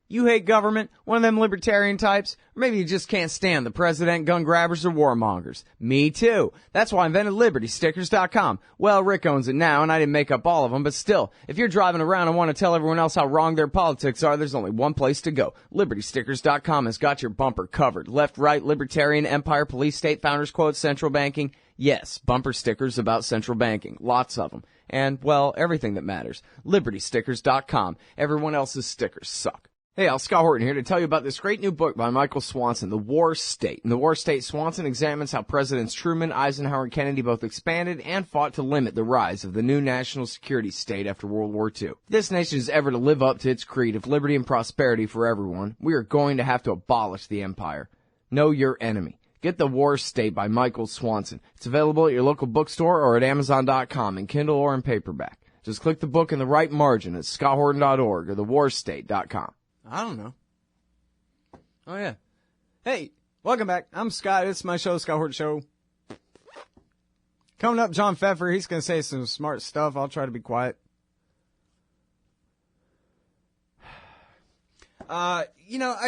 A: You hate government, one of them libertarian types, or maybe you just can't stand the president, gun grabbers, or warmongers. Me too. That's why I invented LibertyStickers.com. Well, Rick owns it now, and I didn't make up all of them, but still, if you're driving around and want to tell everyone else how wrong their politics are, there's only one place to go. LibertyStickers.com has got your bumper covered. Left, right, libertarian, empire, police, state, founders quotes, central banking. Yes, bumper stickers about central banking. Lots of them. And, well, everything that matters. LibertyStickers.com. Everyone else's stickers suck. Hey, Scott Horton here to tell you about this great new book by Michael Swanson, The War State. In The War State, Swanson examines how Presidents Truman, Eisenhower, and Kennedy both expanded and fought to limit the rise of the new national security state after World War II. If this nation is ever to live up to its creed of liberty and prosperity for everyone, we are going to have to abolish the empire. Know your enemy. Get The War State by Michael Swanson. It's available at your local bookstore or at Amazon.com in Kindle or in paperback. Just click the book in the right margin at ScottHorton.org or TheWarState.com. I don't know. Oh, yeah. Hey, welcome back. I'm Scott. It's my show, Scott Horton Show. Coming up, John Pfeffer. He's going to say some smart stuff. I'll try to be quiet. I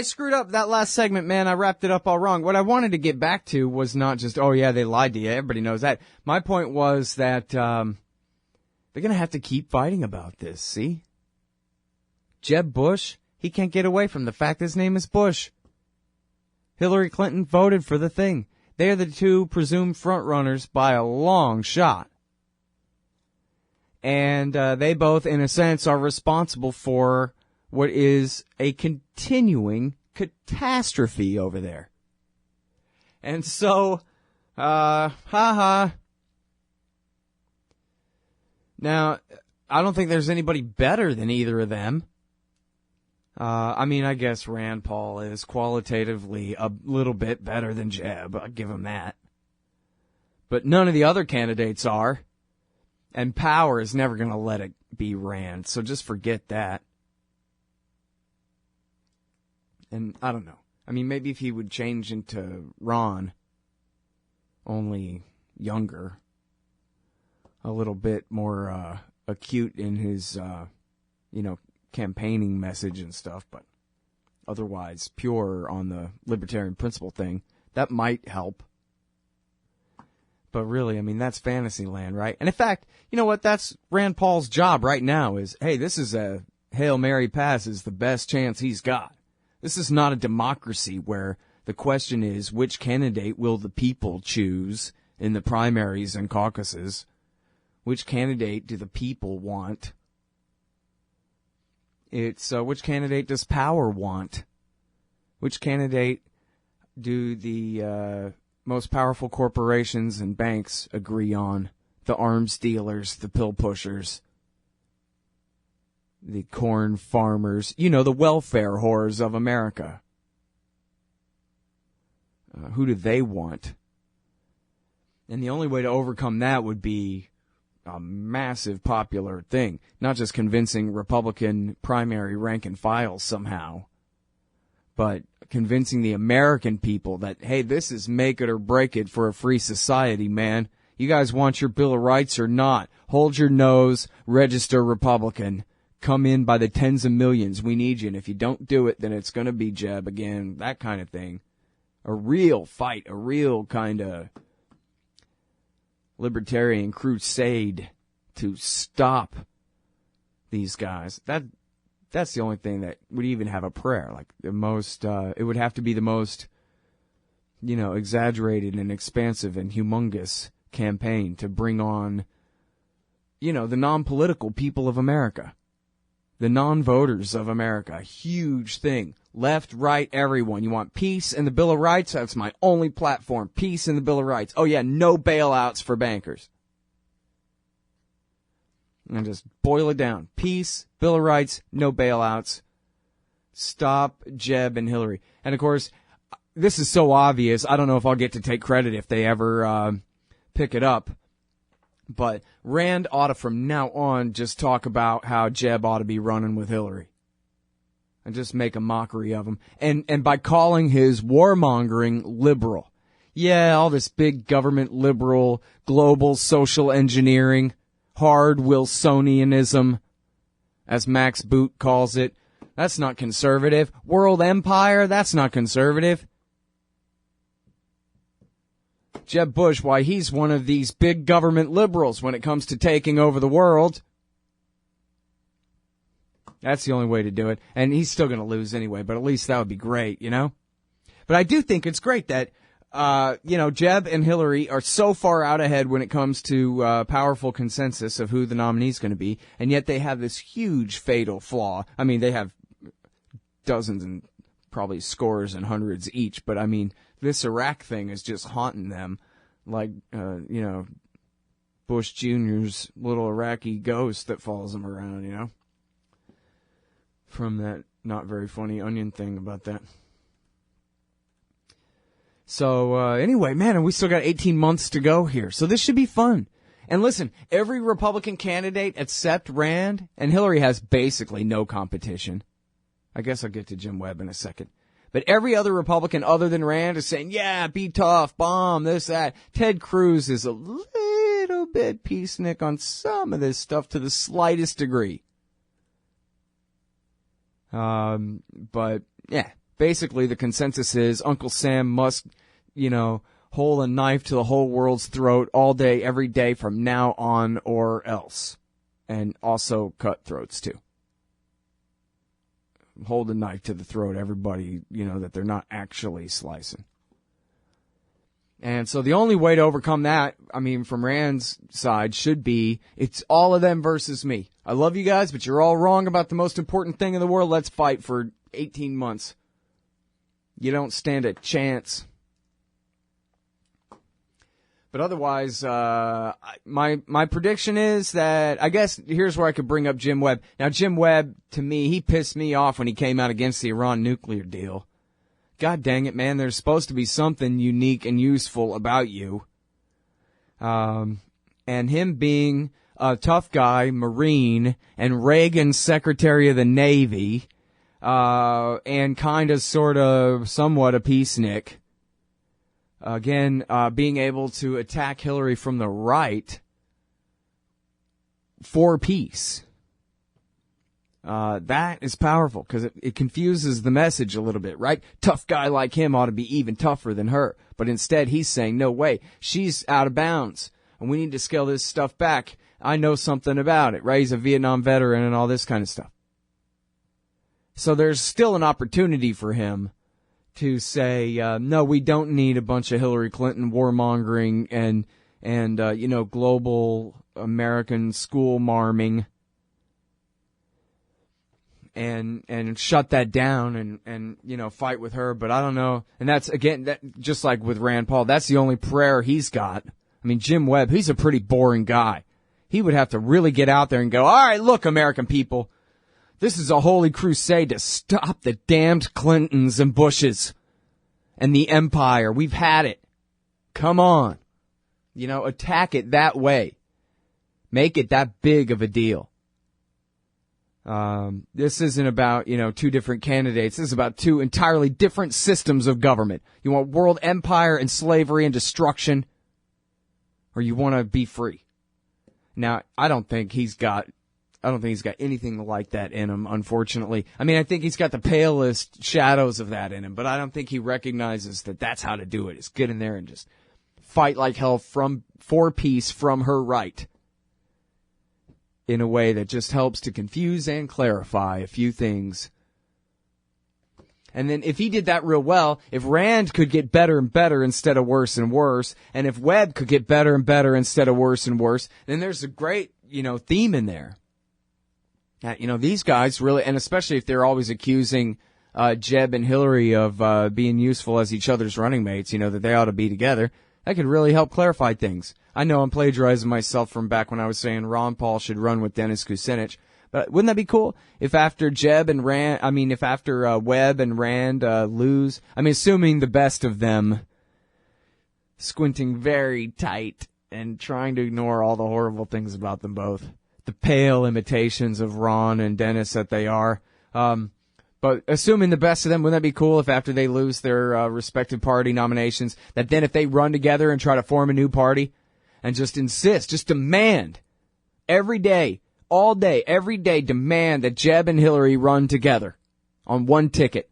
A: screwed up that last segment, man. I wrapped it up all wrong. What I wanted to get back to was not just, oh, yeah, they lied to you. Everybody knows that. My point was that they're going to have to keep fighting about this, see? Jeb Bush, he can't get away from the fact his name is Bush. Hillary Clinton voted for the thing. They are the two presumed frontrunners by a long shot. And they both, in a sense, are responsible for what is a continuing catastrophe over there. And so, Now, I don't think there's anybody better than either of them. I guess Rand Paul is qualitatively a little bit better than Jeb. I'll give him that. But none of the other candidates are. And power is never going to let it be Rand, so just forget that. And I don't know. Maybe if he would change into Ron, only younger, a little bit more acute in his, campaigning message and stuff, but otherwise pure on the libertarian principle thing, that might help. But really, that's fantasy land, right? And in fact, you know what? That's Rand Paul's job right now is, hey, this is a Hail Mary pass is the best chance he's got. This is not a democracy where the question is, which candidate will the people choose in the primaries and caucuses? Which candidate do the people want? It's which candidate does power want? Which candidate do the most powerful corporations and banks agree on? The arms dealers, the pill pushers, the corn farmers, the welfare whores of America. Who do they want? And the only way to overcome that would be a massive popular thing, not just convincing Republican primary rank and file somehow, but convincing the American people that, hey, this is make it or break it for a free society, man. You guys want your Bill of Rights or not? Hold your nose, register Republican. Come in by the tens of millions. We need you. And if you don't do it, then it's going to be Jeb again, that kind of thing. A real fight, a real kind of libertarian crusade to stop these guys. That's the only thing that would even have a prayer. Like the most, it would have to be the most, exaggerated and expansive and humongous campaign to bring on, the non-political people of America. The non-voters of America. Huge thing. Left, right, everyone. You want peace and the Bill of Rights? That's my only platform. Peace and the Bill of Rights. Oh yeah, no bailouts for bankers. And just boil it down. Peace, Bill of Rights, no bailouts. Stop Jeb and Hillary. And of course, this is so obvious, I don't know if I'll get to take credit if they ever pick it up. But Rand ought to, from now on, just talk about how Jeb ought to be running with Hillary. And just make a mockery of him. And by calling his warmongering liberal. Yeah, all this big government liberal, global social engineering, hard Wilsonianism, as Max Boot calls it. That's not conservative. World empire, that's not conservative. Jeb Bush, why, he's one of these big government liberals when it comes to taking over the world. That's the only way to do it. And he's still going to lose anyway, but at least that would be great, But I do think it's great that, Jeb and Hillary are so far out ahead when it comes to powerful consensus of who the nominee's going to be, and yet they have this huge fatal flaw. I mean, they have dozens and probably scores and hundreds each, but I mean, this Iraq thing is just haunting them like, Bush Jr.'s little Iraqi ghost that follows him around, From that not very funny Onion thing about that. So, anyway, man, and we still got 18 months to go here. So this should be fun. And listen, every Republican candidate except Rand, and Hillary has basically no competition. I guess I'll get to Jim Webb in a second. But every other Republican other than Rand is saying, yeah, be tough, bomb, this, that. Ted Cruz is a little bit peacenik on some of this stuff to the slightest degree. But, yeah, basically the consensus is Uncle Sam must, hold a knife to the whole world's throat all day, every day from now on or else. And also cut throats, too. Hold a knife to the throat, everybody, that they're not actually slicing. And so the only way to overcome that, from Rand's side, should be, it's all of them versus me. I love you guys, but you're all wrong about the most important thing in the world. Let's fight for 18 months. You don't stand a chance. But otherwise, my prediction is that, I guess, here's where I could bring up Jim Webb. Now, Jim Webb, to me, he pissed me off when he came out against the Iran nuclear deal. God dang it, man, there's supposed to be something unique and useful about you. And him being a tough guy, Marine, and Reagan's Secretary of the Navy, and kind of, sort of, somewhat a peacenik. Again, being able to attack Hillary from the right for peace. That is powerful because it confuses the message a little bit, right? Tough guy like him ought to be even tougher than her. But instead he's saying, no way, she's out of bounds and we need to scale this stuff back. I know something about it, right? He's a Vietnam veteran and all this kind of stuff. So there's still an opportunity for him to say, no, we don't need a bunch of Hillary Clinton warmongering and global American school marming and shut that down and fight with her. But I don't know. And that's, again, that just like with Rand Paul, that's the only prayer he's got. Jim Webb, he's a pretty boring guy. He would have to really get out there and go, all right, look, American people, this is a holy crusade to stop the damned Clintons and Bushes and the empire. We've had it. Come on. Attack it that way. Make it that big of a deal. This isn't about, two different candidates. This is about two entirely different systems of government. You want world empire and slavery and destruction, or you want to be free. Now, I don't think he's got anything like that in him, unfortunately. I mean, I think he's got the palest shadows of that in him, but I don't think he recognizes that that's how to do it, is get in there and just fight like hell for peace from her right, in a way that just helps to confuse and clarify a few things. And then if he did that real well, if Rand could get better and better instead of worse and worse, and if Webb could get better and better instead of worse and worse, then there's a great, theme in there. These guys really, and especially if they're always accusing Jeb and Hillary of being useful as each other's running mates, that they ought to be together, that could really help clarify things. I know I'm plagiarizing myself from back when I was saying Ron Paul should run with Dennis Kucinich, but wouldn't that be cool if after Webb and Rand lose, assuming the best of them, squinting very tight and trying to ignore all the horrible things about them both, the pale imitations of Ron and Dennis that they are. But assuming the best of them, wouldn't that be cool if after they lose their respective party nominations, that then if they run together and try to form a new party and just demand every day, all day, every day, demand that Jeb and Hillary run together on one ticket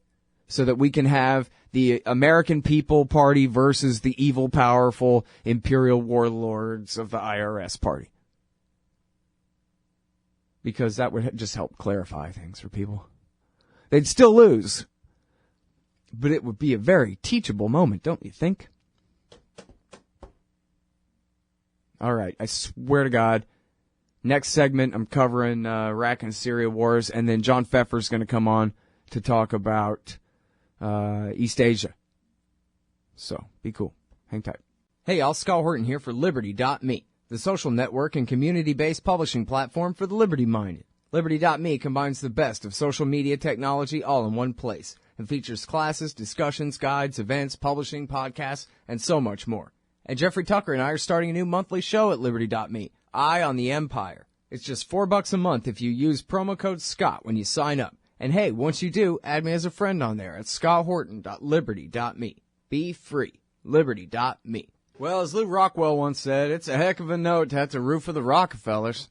A: so that we can have the American People Party versus the evil, powerful, imperial warlords of the IRS party. Because that would just help clarify things for people. They'd still lose, but it would be a very teachable moment, don't you think? All right, I swear to God, next segment I'm covering Iraq and Syria wars, and then John Pfeffer's going to come on to talk about East Asia. So, be cool. Hang tight. Hey, y'all, Scott Horton here for Liberty.me, the social network and community-based publishing platform for the liberty-minded. Liberty.me combines the best of social media technology all in one place and features classes, discussions, guides, events, publishing, podcasts, and so much more. And Jeffrey Tucker and I are starting a new monthly show at Liberty.me, Eye on the Empire. It's just $4 a month if you use promo code SCOTT when you sign up. And hey, once you do, add me as a friend on there at scotthorton.liberty.me. Be free. Liberty.me. Well, as Lou Rockwell once said, it's a heck of a note to have to root for the Rockefellers.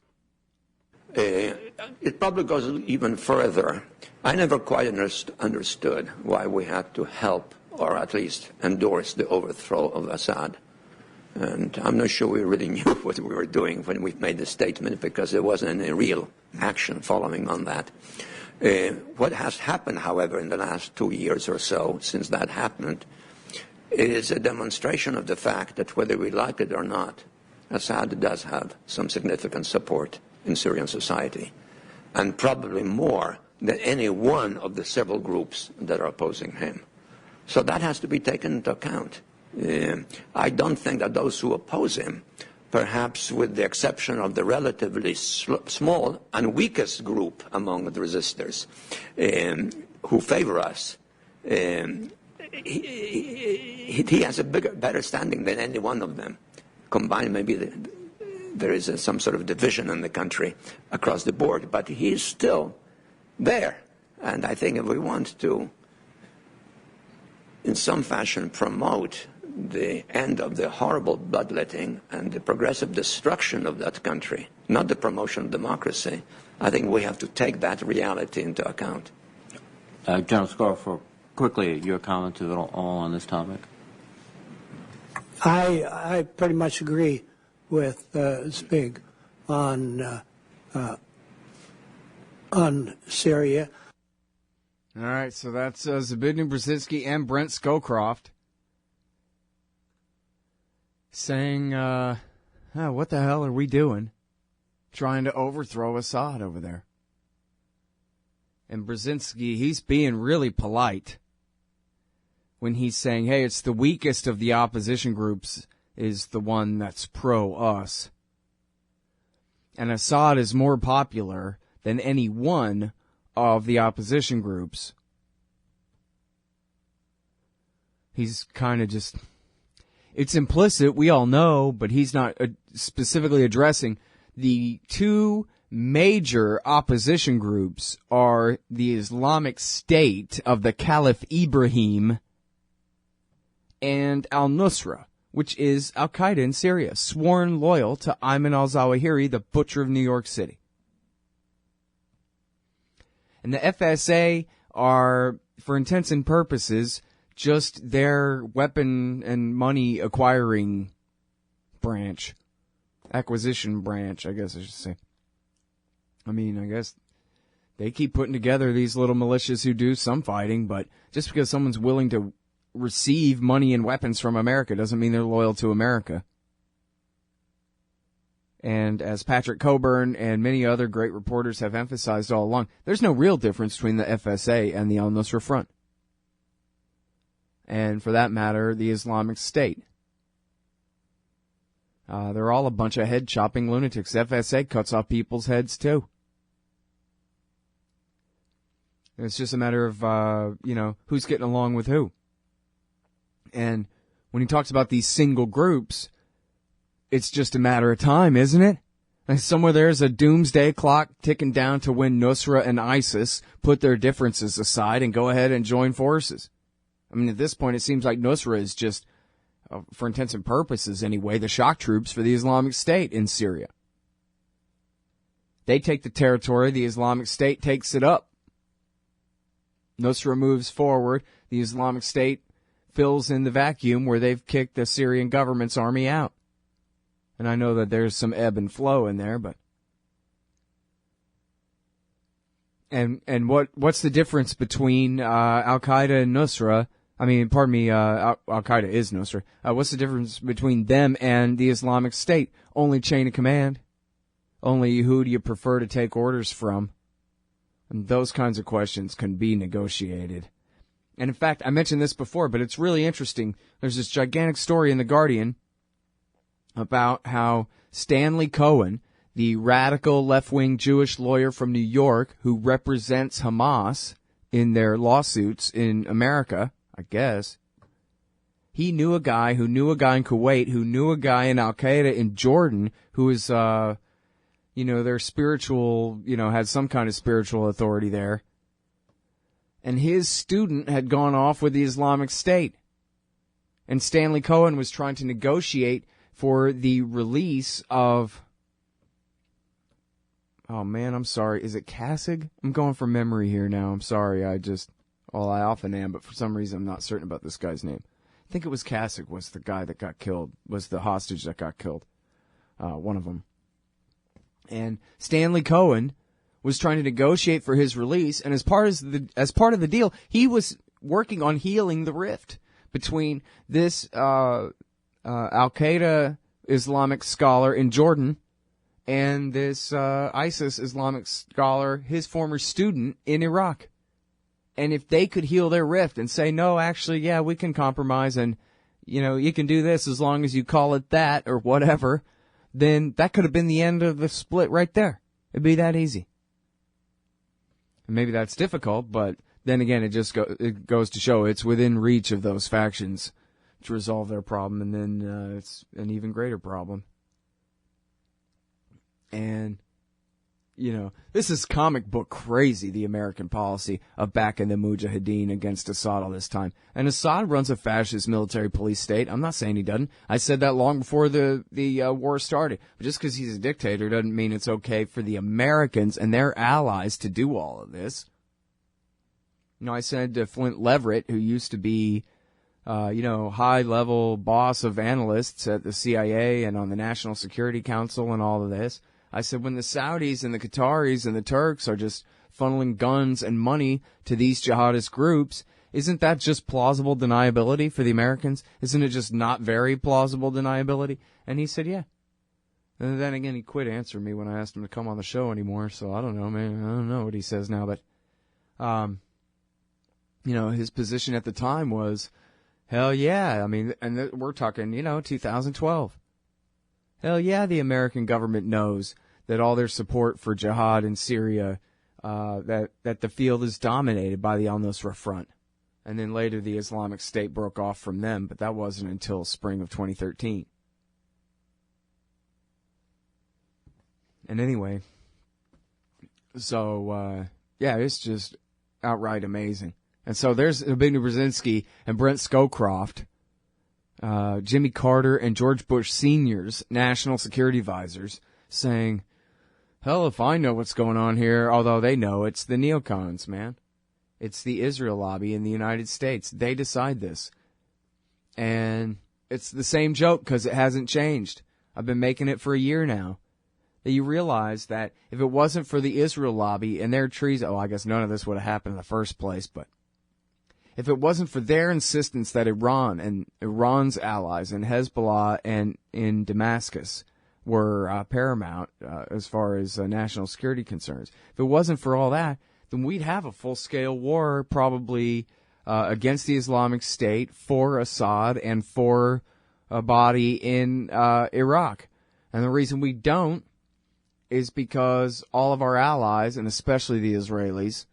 C: It probably goes even further. I never quite understood why we had to help or at least endorse the overthrow of Assad. And I'm not sure we really knew what we were doing when we made the statement because there wasn't any real action following on that. What has happened, however, in the last 2 years or so since that happened is a demonstration of the fact that whether we like it or not, Assad does have some significant support in Syrian society, and probably more than any one of the several groups that are opposing him. So that has to be taken into account. I don't think that those who oppose him, perhaps with the exception of the relatively small and weakest group among the resistors who favor us, he has a better standing than any one of them. Combined, maybe there is some sort of division in the country across the board, but he's still there. And I think if we want to, in some fashion, promote the end of the horrible bloodletting and the progressive destruction of that country, not the promotion of democracy, I think we have to take that reality into account.
D: General Scarfer, quickly, your comment at all on this topic?
E: I pretty much agree with Spig on Syria.
A: All right, so that's Zbigniew Brzezinski and Brent Scowcroft saying, what the hell are we doing trying to overthrow Assad over there? And Brzezinski, he's being really polite when he's saying, hey, it's the weakest of the opposition groups is the one that's pro-us. And Assad is more popular than any one of the opposition groups. He's kind of just, it's implicit, we all know, but he's not specifically addressing the two major opposition groups are the Islamic State of the Caliph Ibrahim and al-Nusra, which is Al-Qaeda in Syria, sworn loyal to Ayman al-Zawahiri, the butcher of New York City. And the FSA are, for intents and purposes, just their weapon and money acquiring branch. Acquisition branch, I guess I should say. I mean, I guess they keep putting together these little militias who do some fighting, but just because someone's willing to receive money and weapons from America doesn't mean they're loyal to America. And as Patrick Coburn and many other great reporters have emphasized all along, there's no real difference between the FSA and the al-Nusra Front. And for that matter, the Islamic State. They're all a bunch of head-chopping lunatics. The FSA cuts off people's heads, too. It's just a matter of, who's getting along with who. And when he talks about these single groups, it's just a matter of time, isn't it? Like somewhere there's a doomsday clock ticking down to when Nusra and ISIS put their differences aside and go ahead and join forces. I mean, at this point, it seems like Nusra is just, for intents and purposes anyway, the shock troops for the Islamic State in Syria. They take the territory, the Islamic State takes it up. Nusra moves forward, the Islamic State fills in the vacuum where they've kicked the Syrian government's army out. And I know that there's some ebb and flow in there, but... And what's the difference between Al-Qaeda and Nusra? I mean, pardon me, Al-Qaeda is Nusra. What's the difference between them and the Islamic State? Only chain of command. Only who do you prefer to take orders from? And those kinds of questions can be negotiated. And in fact, I mentioned this before, but it's really interesting. There's this gigantic story in The Guardian about how Stanley Cohen, the radical left-wing Jewish lawyer from New York who represents Hamas in their lawsuits in America, I guess, he knew a guy who knew a guy in Kuwait, who knew a guy in Al-Qaeda in Jordan, who is, their spiritual, had some kind of spiritual authority there. And his student had gone off with the Islamic State. And Stanley Cohen was trying to negotiate for the release of... Oh, man, I'm sorry. Is it Kassig? I'm going from memory here now. I'm sorry. I often am, but for some reason I'm not certain about this guy's name. I think it was Kassig was the guy that got killed, was the hostage that got killed. One of them. And Stanley Cohen was trying to negotiate for his release, and as part of the deal, he was working on healing the rift between this Al-Qaeda Islamic scholar in Jordan and this ISIS Islamic scholar, his former student in Iraq. And if they could heal their rift and say, no, actually, yeah, we can compromise and, you can do this as long as you call it that or whatever, then that could have been the end of the split right there. It'd be that easy. And maybe that's difficult, but then again, it goes to show it's within reach of those factions to resolve their problem, and then it's an even greater problem. And, this is comic book crazy, the American policy of backing the Mujahideen against Assad all this time. And Assad runs a fascist military police state. I'm not saying he doesn't. I said that long before the war started. But just because he's a dictator doesn't mean it's okay for the Americans and their allies to do all of this. I said Flint Leverett, who used to be, high-level boss of analysts at the CIA and on the National Security Council and all of this, I said, when the Saudis and the Qataris and the Turks are just funneling guns and money to these jihadist groups, isn't that just plausible deniability for the Americans? Isn't it just not very plausible deniability? And he said, yeah. And then again, he quit answering me when I asked him to come on the show anymore, so I don't know, man. I don't know what he says now, but, his position at the time was, hell yeah. I mean, and we're talking, 2012. Hell yeah, the American government knows that all their support for jihad in Syria, that the field is dominated by the al-Nusra Front. And then later the Islamic State broke off from them, but that wasn't until spring of 2013. And anyway, So, yeah, it's just outright amazing. And so there's Zbigniew Brzezinski and Brent Scowcroft, Jimmy Carter and George Bush Sr.'s national security advisors saying, hell, if I know what's going on here, although they know it's the neocons, man. It's the Israel lobby in the United States. They decide this. And it's the same joke because it hasn't changed. I've been making it for a year now. That you realize that if it wasn't for the Israel lobby and their treason, I guess none of this would have happened in the first place, but if it wasn't for their insistence that Iran and Iran's allies and Hezbollah and in Damascus were paramount as far as national security concerns, if it wasn't for all that, then we'd have a full-scale war probably against the Islamic State, for Assad, and for a body in Iraq. And the reason we don't is because all of our allies, and especially the Israelis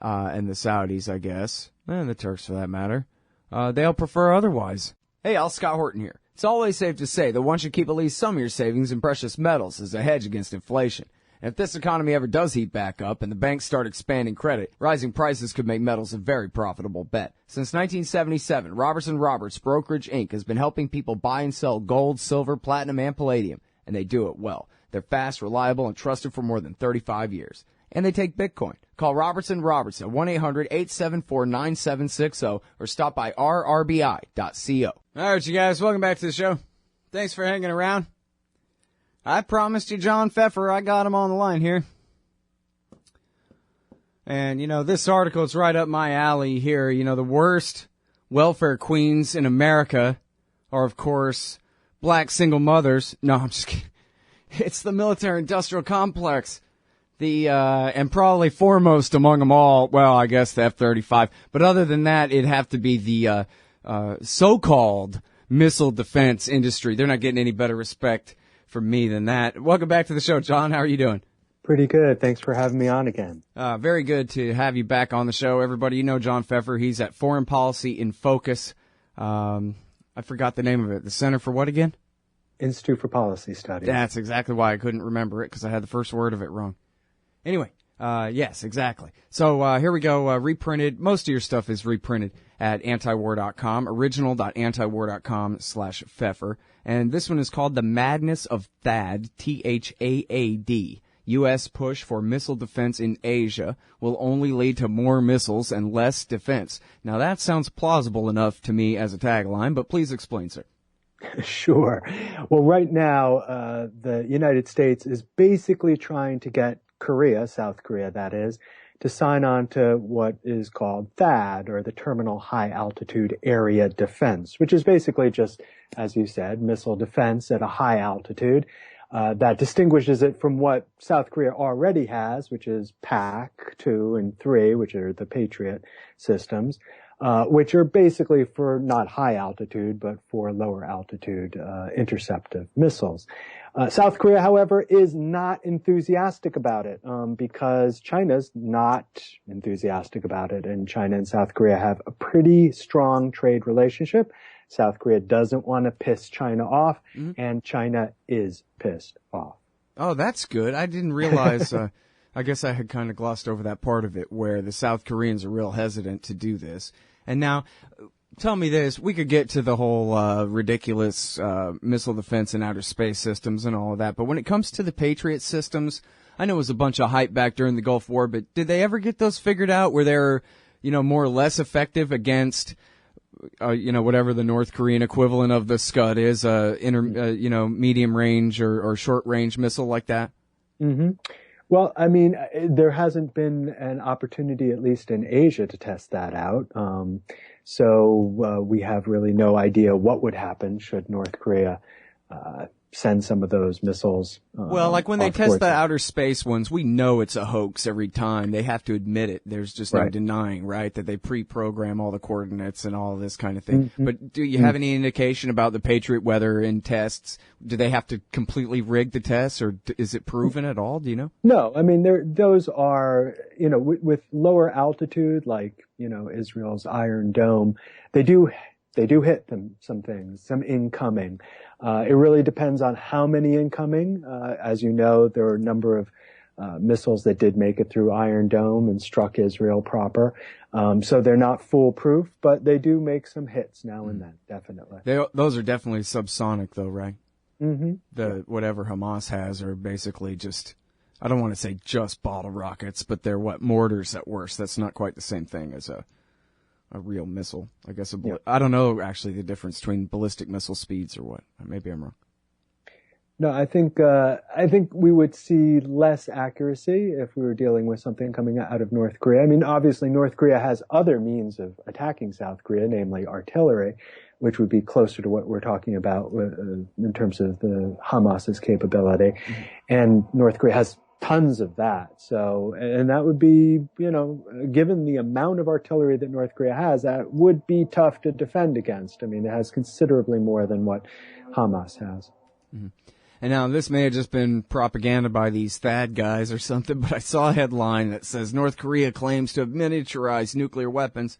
A: and the Saudis, I guess, and the Turks for that matter, they'll prefer otherwise. Hey, Scott Horton here. It's always safe to say that one should keep at least some of your savings in precious metals as a hedge against inflation. And if this economy ever does heat back up and the banks start expanding credit, rising prices could make metals a very profitable bet. Since 1977, Robertson Roberts Brokerage Inc. has been helping people buy and sell gold, silver, platinum, and palladium, and they do it well. They're fast, reliable, and trusted for more than 35 years. And they take Bitcoin. Call Robertson Roberts at 1-800-874-9760 or stop by rrbi.co. All right, you guys, welcome back to the show. Thanks for hanging around. I promised you John Pfeffer. I got him on the line here. And, this article is right up my alley here. The worst welfare queens in America are, of course, black single mothers. No, I'm just kidding. It's the military-industrial complex. And probably foremost among them all, well, I guess the F-35. But other than that, it'd have to be the so-called missile defense industry. They're not getting any better respect from me than that. Welcome back to the show, John. How are you doing?
F: Pretty good. Thanks for having me on again.
A: Very good to have you back on the show. Everybody, you know John Pfeffer. He's at Foreign Policy in Focus. I forgot the name of it. The Center for what again?
F: Institute for Policy Studies.
A: That's exactly why I couldn't remember it, because I had the first word of it wrong. Anyway, yes, exactly. So here we go, reprinted. Most of your stuff is reprinted at Antiwar.com, original.antiwar.com/Pfeffer. And this one is called The Madness of THAAD, THAAD. U.S. push for missile defense in Asia will only lead to more missiles and less defense. Now, that sounds plausible enough to me as a tagline, but please explain, sir.
F: Sure. Well, right now, the United States is basically trying to get Korea, South Korea that is, to sign on to what is called THAAD, or the Terminal High Altitude Area Defense, which is basically just, as you said, missile defense at a high altitude. That distinguishes it from what South Korea already has, which is PAC 2 and 3, which are the Patriot systems, which are basically for not high altitude, but for lower altitude interceptive missiles. South Korea, however, is not enthusiastic about it because China's not enthusiastic about it, and China and South Korea have a pretty strong trade relationship. South Korea doesn't want to piss China off, and China is pissed off.
A: Oh, that's good. I didn't realize, I guess I had kind of glossed over that part of it where the South Koreans are real hesitant to do this. And now, tell me this, we could get to the whole ridiculous missile defense and outer space systems and all of that, but when it comes to the Patriot systems, I know it was a bunch of hype back during the Gulf War, but did they ever get those figured out where they're, more or less effective against whatever the North Korean equivalent of the Scud is, medium range or short range missile like that?
F: Mm-hmm. Well, I mean, there hasn't been an opportunity, at least in Asia, to test that out. So we have really no idea what would happen should North Korea send some of those missiles.
A: Well, like when they test the outer space ones, we know it's a hoax every time. They have to admit it. There's just no denying, right, that they pre-program all the coordinates and all this kind of thing. Mm-hmm. But do you have any indication about the Patriot weather in tests? Do they have to completely rig the tests, or is it proven at all? Do you know?
F: No, I mean, those are, with lower altitude, like, Israel's Iron Dome, they do hit some things, some incoming. It really depends on how many incoming. As you know, there are a number of missiles that did make it through Iron Dome and struck Israel proper. So they're not foolproof, but they do make some hits now and then, definitely.
A: Those are definitely subsonic, though, right?
F: Mm-hmm.
A: Whatever Hamas has are basically just, I don't want to say just bottle rockets, but they're mortars at worst. That's not quite the same thing as a real missile. I guess I don't know actually the difference between ballistic missile speeds or what. Maybe I'm wrong.
F: No, I think we would see less accuracy if we were dealing with something coming out of North Korea. I mean, obviously North Korea has other means of attacking South Korea, namely artillery, which would be closer to what we're talking about in terms of the Hamas's capability. Mm-hmm. And North Korea has tons of that. So, and that would be, given the amount of artillery that North Korea has, that would be tough to defend against. I mean, it has considerably more than what Hamas has.
A: Mm-hmm. And now this may have just been propaganda by these THAAD guys or something, but I saw a headline that says North Korea claims to have miniaturized nuclear weapons.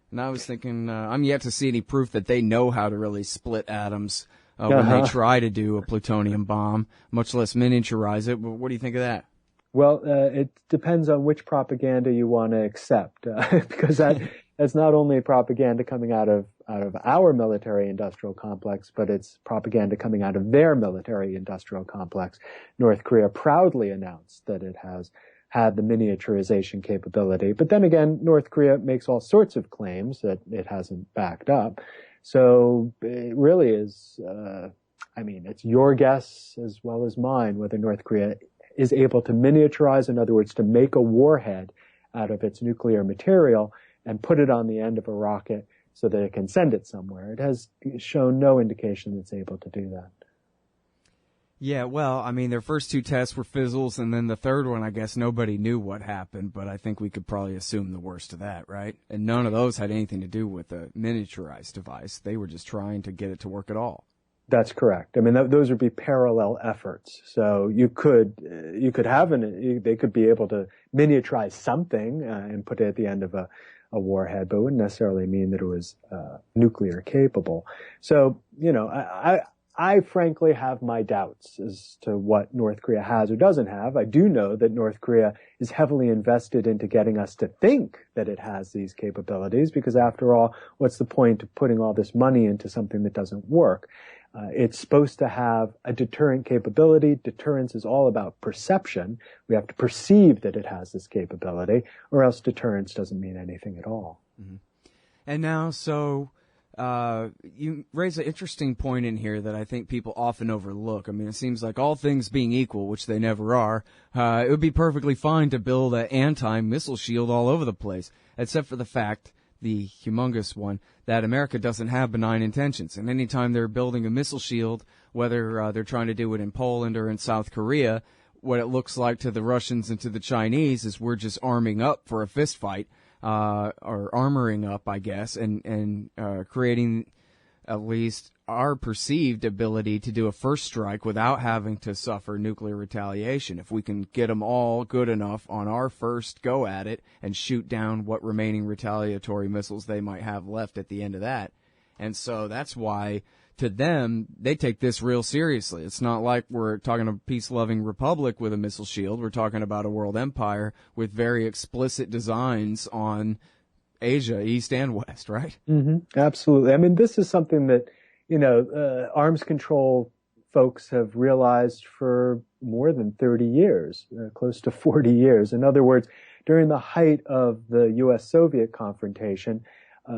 A: And I was thinking, I'm yet to see any proof that they know how to really split atoms when they try to do a plutonium bomb, much less miniaturize it. What do you think of that?
F: Well, it depends on which propaganda you want to accept, because that's not only propaganda coming out of our military-industrial complex, but it's propaganda coming out of their military-industrial complex. North Korea proudly announced that it has had the miniaturization capability. But then again, North Korea makes all sorts of claims that it hasn't backed up. So it really is, it's your guess as well as mine whether North Korea is able to miniaturize, in other words, to make a warhead out of its nuclear material and put it on the end of a rocket so that it can send it somewhere. It has shown no indication it's able to do that.
A: Yeah, well, I mean, their first two tests were fizzles, and then the third one, I guess nobody knew what happened, but I think we could probably assume the worst of that, right? And none of those had anything to do with a miniaturized device. They were just trying to get it to work at all.
F: That's correct. I mean, those would be parallel efforts. So you could have they could be able to miniaturize something and put it at the end of a warhead, but it wouldn't necessarily mean that it was nuclear capable. So, I frankly have my doubts as to what North Korea has or doesn't have. I do know that North Korea is heavily invested into getting us to think that it has these capabilities, because after all, what's the point of putting all this money into something that doesn't work? It's supposed to have a deterrent capability. Deterrence is all about perception. We have to perceive that it has this capability, or else deterrence doesn't mean anything at all.
A: Mm-hmm. And now, you raise an interesting point in here that I think people often overlook. I mean, it seems like all things being equal, which they never are, it would be perfectly fine to build an anti-missile shield all over the place, except for the fact, the humongous one, that America doesn't have benign intentions. And anytime they're building a missile shield, whether they're trying to do it in Poland or in South Korea, what it looks like to the Russians and to the Chinese is we're just arming up for a fist fight. Or armoring up, I guess, and creating at least our perceived ability to do a first strike without having to suffer nuclear retaliation. If we can get them all good enough on our first go at it and shoot down what remaining retaliatory missiles they might have left at the end of that. And so that's why, to them, they take this real seriously. It's not like we're talking a peace-loving republic with a missile shield. We're talking about a world empire with very explicit designs on Asia, East and West, right?
F: Mm-hmm. Absolutely. I mean, this is something that, arms control folks have realized for more than 30 years, close to 40 years. In other words, during the height of the U.S.-Soviet confrontation,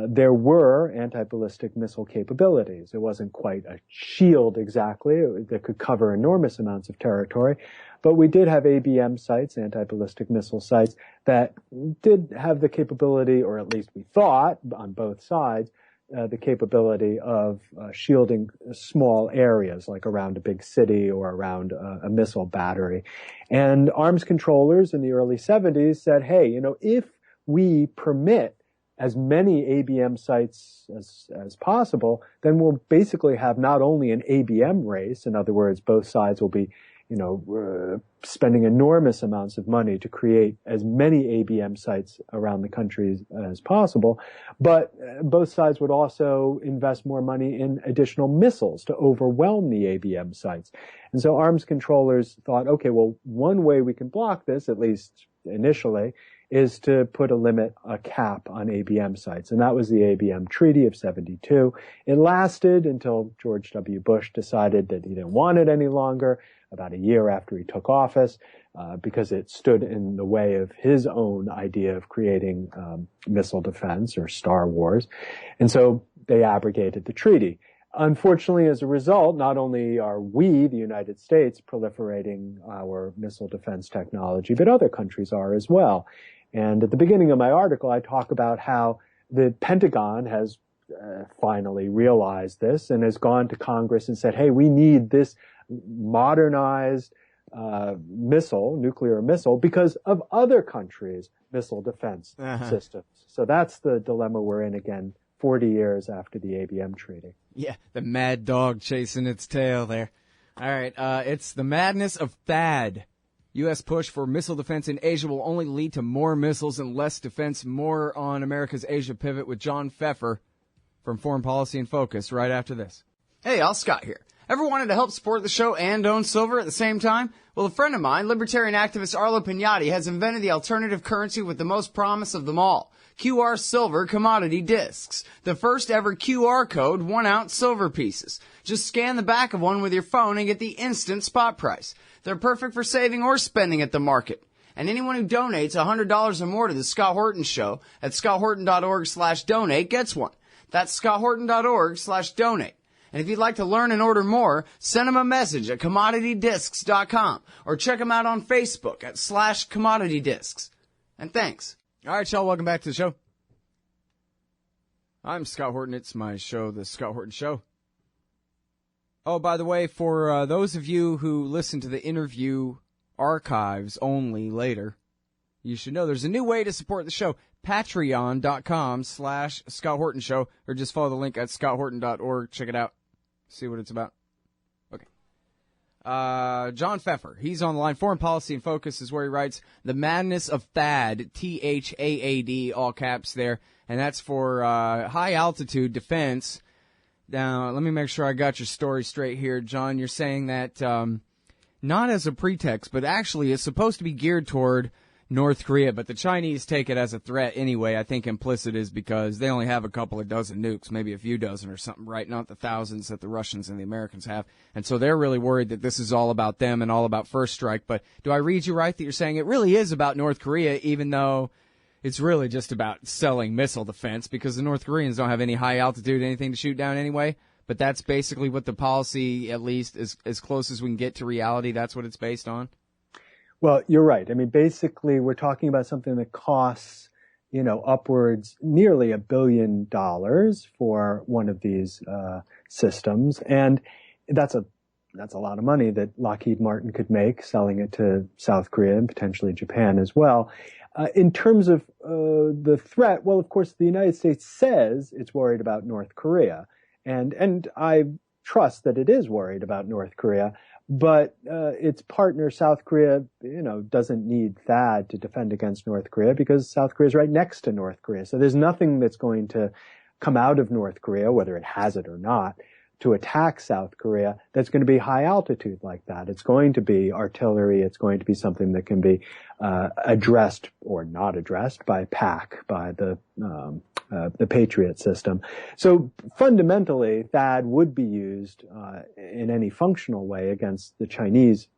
F: there were anti-ballistic missile capabilities. It wasn't quite a shield exactly that could cover enormous amounts of territory, but we did have ABM sites, anti-ballistic missile sites, that did have the capability, or at least we thought on both sides, the capability of shielding small areas, like around a big city or around a missile battery. And arms controllers in the early 70s said, hey, if we permit as many ABM sites as possible, then we'll basically have not only an ABM race, in other words, both sides will be spending enormous amounts of money to create as many ABM sites around the country as possible. But both sides would also invest more money in additional missiles to overwhelm the ABM sites. And so arms controllers thought, okay, well, one way we can block this, at least initially, is to put a cap on ABM sites. And that was the ABM Treaty of 72. It lasted until George W. Bush decided that he didn't want it any longer, about a year after he took office, because it stood in the way of his own idea of creating missile defense or Star Wars. And so they abrogated the treaty. Unfortunately, as a result, not only are we, the United States, proliferating our missile defense technology, but other countries are as well. And at the beginning of my article, I talk about how the Pentagon has finally realized this and has gone to Congress and said, hey, we need this modernized nuclear missile, because of other countries' missile defense systems. So that's the dilemma we're in again, 40 years after the ABM treaty.
A: Yeah, the mad dog chasing its tail there. All right, it's the madness of THAAD. U.S. push for missile defense in Asia will only lead to more missiles and less defense. More on America's Asia pivot with John Pfeffer from Foreign Policy in Focus right after this. Hey, Al Scott here. Ever wanted to help support the show and own silver at the same time? Well, a friend of mine, libertarian activist Arlo Pignati, has invented the alternative currency with the most promise of them all. QR Silver Commodity Discs. The first ever QR code 1-ounce silver pieces. Just scan the back of one with your phone and get the instant spot price. They're perfect for saving or spending at the market. And anyone who donates $100 or more to the Scott Horton Show at scotthorton.org/donate gets one. That's scotthorton.org/donate. And if you'd like to learn and order more, send them a message at commoditydiscs.com or check them out on Facebook at /commoditydiscs. And thanks. All right, y'all, welcome back to the show. I'm Scott Horton. It's my show, The Scott Horton Show. Oh, by the way, for those of you who listen to the interview archives only later, you should know there's a new way to support the show. Patreon.com/Scott Horton Show, or just follow the link at scotthorton.org. Check it out. See what it's about. Okay. John Pfeffer, he's on the line. Foreign Policy in Focus is where he writes, The Madness of THAAD, THAAD, all caps there. And that's for high-altitude defense. Now, let me make sure I got your story straight here, John. You're saying that not as a pretext, but actually it's supposed to be geared toward North Korea, but the Chinese take it as a threat anyway. I think implicit is because they only have a couple of dozen nukes, maybe a few dozen or something, right? Not the thousands that the Russians and the Americans have. And so they're really worried that this is all about them and all about first strike. But do I read you right that you're saying it really is about North Korea, even though it's really just about selling missile defense, because the North Koreans don't have any high altitude, anything to shoot down anyway? But that's basically what the policy, at least as close as we can get to reality, that's what it's based on?
F: Well, you're right. I mean, basically, we're talking about something that costs, upwards nearly $1 billion for one of these systems, and that's a lot of money that Lockheed Martin could make selling it to South Korea and potentially Japan as well. In terms of the threat, well, of course, the United States says it's worried about North Korea, and I trust that it is worried about North Korea. But its partner, South Korea, doesn't need THAAD to defend against North Korea because South Korea is right next to North Korea. So there's nothing that's going to come out of North Korea, whether it has it or not, to attack South Korea that's going to be high altitude like that. It's going to be artillery. It's going to be something that can be addressed or not addressed by PAC, by the Patriot system. So fundamentally, THAAD would be used in any functional way against the Chinese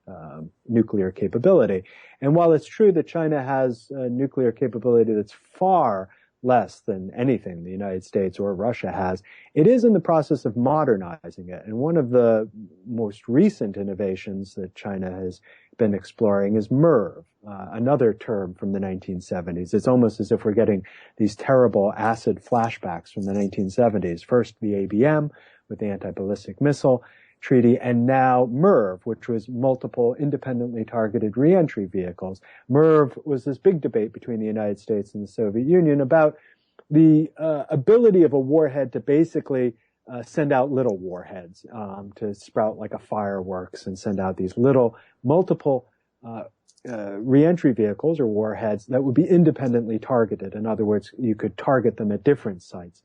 F: nuclear capability. And while it's true that China has nuclear capability that's far less than anything the United States or Russia has, it is in the process of modernizing it. And one of the most recent innovations that China has been exploring is MIRV, another term from the 1970s. It's almost as if we're getting these terrible acid flashbacks from the 1970s. First, the ABM with the anti-ballistic missile treaty, and now MIRV, which was multiple independently targeted reentry vehicles. MIRV was this big debate between the United States and the Soviet Union about the ability of a warhead to basically send out little warheads to sprout like a fireworks and send out these little multiple reentry vehicles or warheads that would be independently targeted. In other words, you could target them at different sites,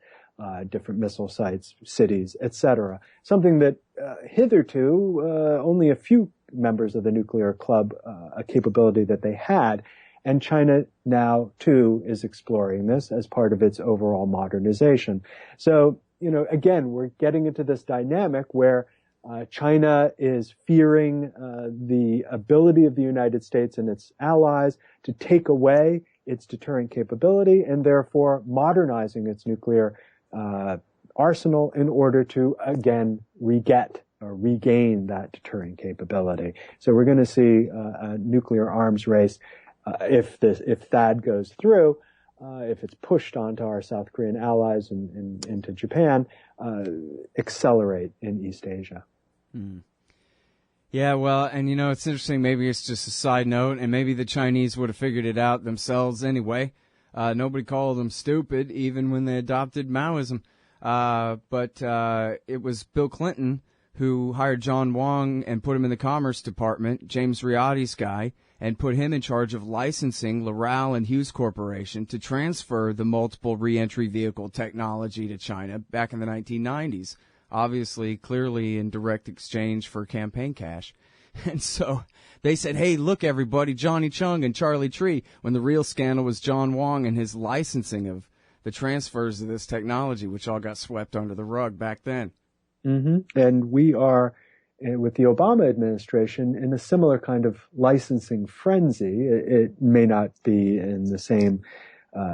F: different missile sites, cities, etc. Something that hitherto only a few members of the nuclear club, a capability that they had. And China now, too, is exploring this as part of its overall modernization. So, again, we're getting into this dynamic where China is fearing the ability of the United States and its allies to take away its deterrent capability and therefore modernizing its nuclear arsenal in order to, again, regain that deterrent capability. So we're going to see a nuclear arms race if THAAD goes through, if it's pushed onto our South Korean allies and into Japan, accelerate in East Asia.
A: Mm. Yeah, well, and it's interesting, maybe it's just a side note, and maybe the Chinese would have figured it out themselves anyway. Nobody called them stupid, even when they adopted Maoism. But it was Bill Clinton who hired John Wong and put him in the Commerce Department, James Riotti's guy, and put him in charge of licensing Loral and Hughes Corporation to transfer the multiple reentry vehicle technology to China back in the 1990s, obviously, clearly in direct exchange for campaign cash. And so they said, hey, look, everybody, Johnny Chung and Charlie Tree, when the real scandal was John Wong and his licensing of the transfers of this technology, which all got swept under the rug back then.
F: Mm-hmm. And we are, with the Obama administration, in a similar kind of licensing frenzy. It may not be in the same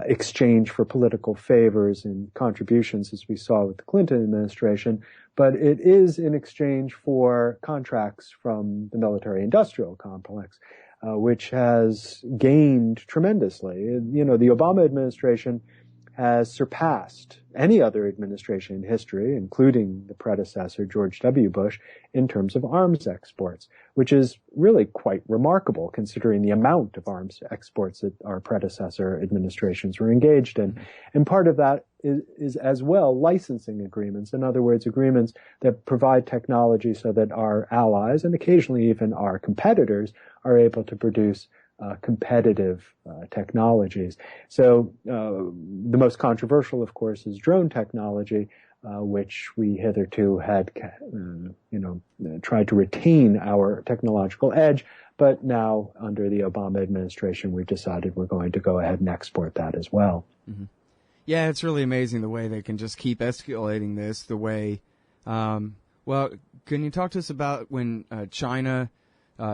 F: exchange for political favors and contributions as we saw with the Clinton administration, but it is in exchange for contracts from the military-industrial complex, which has gained tremendously. The Obama administration has surpassed any other administration in history, including the predecessor, George W. Bush, in terms of arms exports, which is really quite remarkable considering the amount of arms exports that our predecessor administrations were engaged in. And part of that is as well licensing agreements. In other words, agreements that provide technology so that our allies and occasionally even our competitors are able to produce competitive technologies. So the most controversial, of course, is drone technology, which we hitherto had, tried to retain our technological edge. But now, under the Obama administration, we've decided we're going to go ahead and export that as well.
A: Mm-hmm. Yeah, it's really amazing the way they can just keep escalating this. The way, well, can you talk to us about when China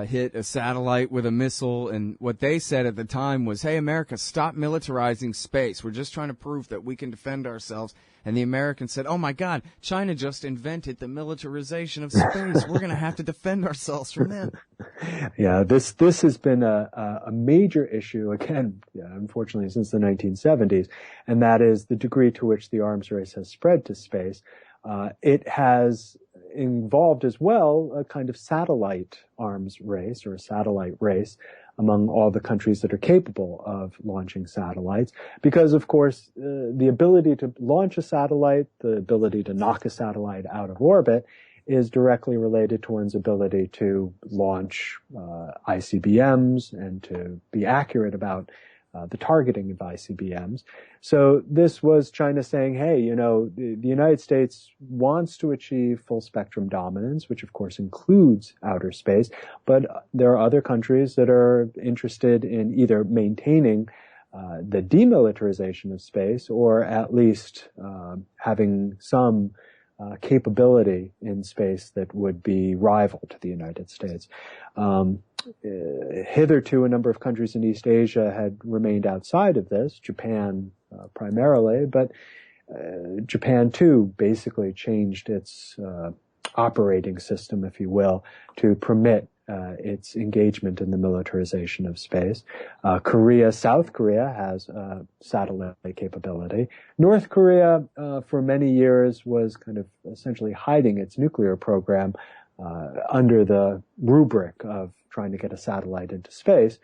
A: hit a satellite with a missile, and what they said at the time was, hey, America, stop militarizing space. We're just trying to prove that we can defend ourselves. And the Americans said, oh, my God, China just invented the militarization of space. We're going to have to defend ourselves from them.
F: Yeah, this has been a major issue, again, unfortunately, since the 1970s, and that is the degree to which the arms race has spread to space. It has involved as well a kind of satellite arms race or a satellite race among all the countries that are capable of launching satellites. Because, of course, the ability to launch a satellite, the ability to knock a satellite out of orbit is directly related to one's ability to launch ICBMs and to be accurate about the targeting of ICBMs. So this was China saying, hey, the United States wants to achieve full spectrum dominance, which of course includes outer space, but there are other countries that are interested in either maintaining the demilitarization of space or at least having some capability in space that would be rival to the United States. Hitherto, a number of countries in East Asia had remained outside of this, Japan primarily, but Japan too basically changed its operating system, if you will, to permit its engagement in the militarization of space. South Korea has satellite capability. North Korea, for many years, was kind of essentially hiding its nuclear program under the rubric of trying to get a satellite into space.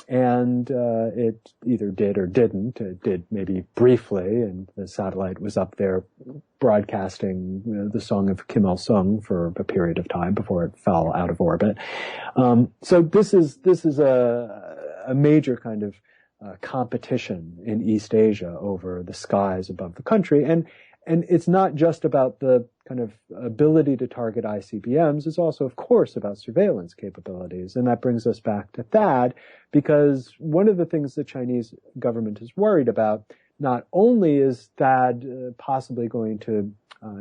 F: It either did or didn't. It did maybe briefly, and the satellite was up there broadcasting the song of Kim Il-sung for a period of time before it fell out of orbit. So this is a major kind of competition in East Asia over the skies above the country, and it's not just about the kind of ability to target ICBMs. It's also, of course, about surveillance capabilities. And that brings us back to THAAD, because one of the things the Chinese government is worried about, not only is THAAD possibly going to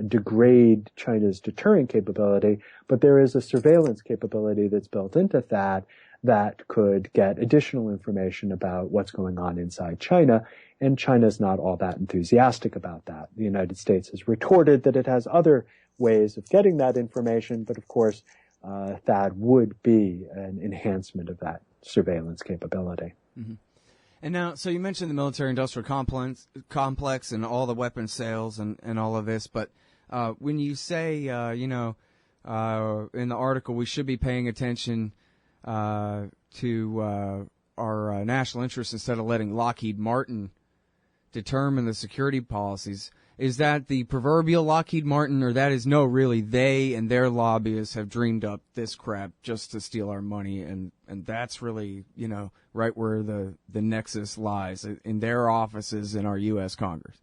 F: degrade China's deterrent capability, but there is a surveillance capability that's built into THAAD that could get additional information about what's going on inside China. And China's not all that enthusiastic about that. The United States has retorted that it has other ways of getting that information, but of course, THAAD would be an enhancement of that surveillance capability.
A: Mm-hmm. And now, so you mentioned the military-industrial complex and all the weapons sales and all of this, but when you say, in the article, we should be paying attention to our national interests instead of letting Lockheed Martin determine the security policies. Is that the proverbial Lockheed Martin, or that is no, really, they and their lobbyists have dreamed up this crap just to steal our money, and that's really, right where the nexus lies, in their offices in our U.S. Congress?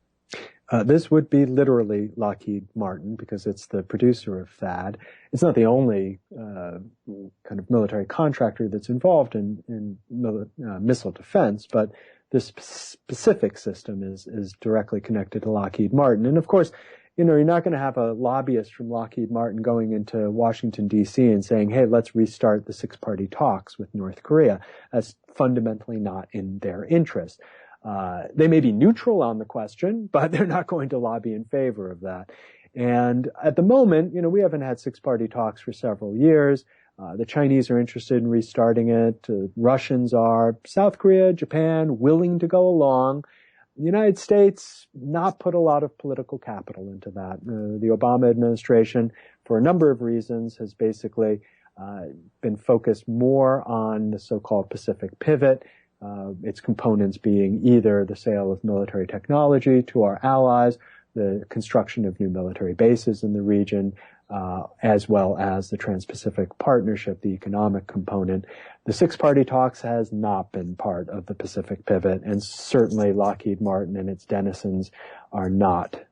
F: This would be literally Lockheed Martin, because it's the producer of THAAD. It's not the only kind of military contractor that's involved in missile defense, but this specific system is directly connected to Lockheed Martin. And of course, you're not going to have a lobbyist from Lockheed Martin going into Washington, D.C. and saying, hey, let's restart the six-party talks with North Korea. That's fundamentally not in their interest. They may be neutral on the question, but they're not going to lobby in favor of that. And at the moment, we haven't had six-party talks for several years. The Chinese are interested in restarting it. Russians are. South Korea, Japan, willing to go along. The United States not put a lot of political capital into that. The Obama administration, for a number of reasons, has basically been focused more on the so-called Pacific pivot, its components being either the sale of military technology to our allies, the construction of new military bases in the region, as well as the Trans-Pacific Partnership, the economic component. The six-party talks has not been part of the Pacific pivot, and certainly Lockheed Martin and its denizens are not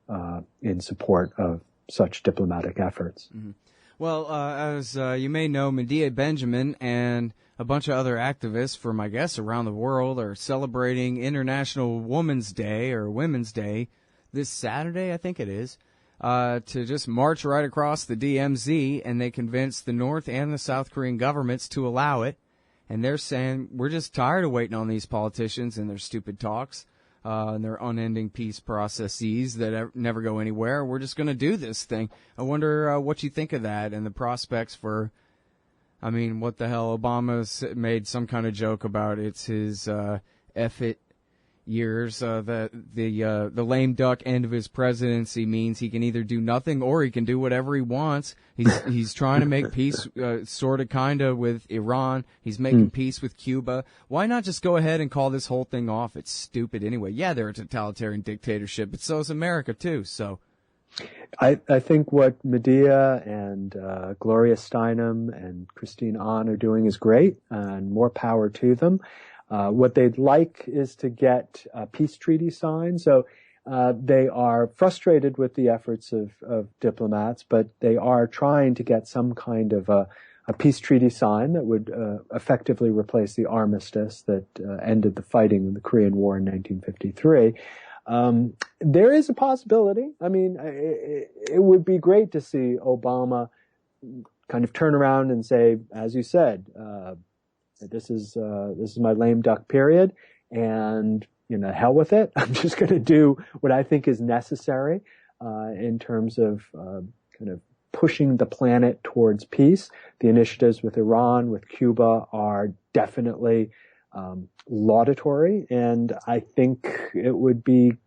F: in support of such diplomatic efforts.
A: Mm-hmm. Well, as you may know, Medea Benjamin and a bunch of other activists from, I guess, around the world are celebrating International Women's Day or Women's Day this Saturday, I think it is, to just march right across the DMZ, and they convinced the North and the South Korean governments to allow it. And they're saying, we're just tired of waiting on these politicians and their stupid talks and their unending peace processes that never go anywhere. We're just going to do this thing. I wonder what you think of that and the prospects for, what the hell? Obama's made some kind of joke about it's his F-it years. The lame duck end of his presidency means he can either do nothing or he can do whatever he wants. He's trying to make peace, sort of, kind of, with Iran. He's making peace with Cuba. Why not just go ahead and call this whole thing off? It's stupid anyway. Yeah, they're a totalitarian dictatorship, but so is America too. So,
F: I think what Medea and Gloria Steinem and Christine Ahn are doing is great, and more power to them. What they'd like is to get a peace treaty signed. So they are frustrated with the efforts of diplomats, but they are trying to get some kind of a peace treaty signed that would effectively replace the armistice that ended the fighting in the Korean War in 1953. There is a possibility. It would be great to see Obama kind of turn around and say, as you said, this is my lame duck period, and hell with it. I'm just going to do what I think is necessary in terms of kind of pushing the planet towards peace. The initiatives with Iran, with Cuba, are definitely laudatory, and I think it would be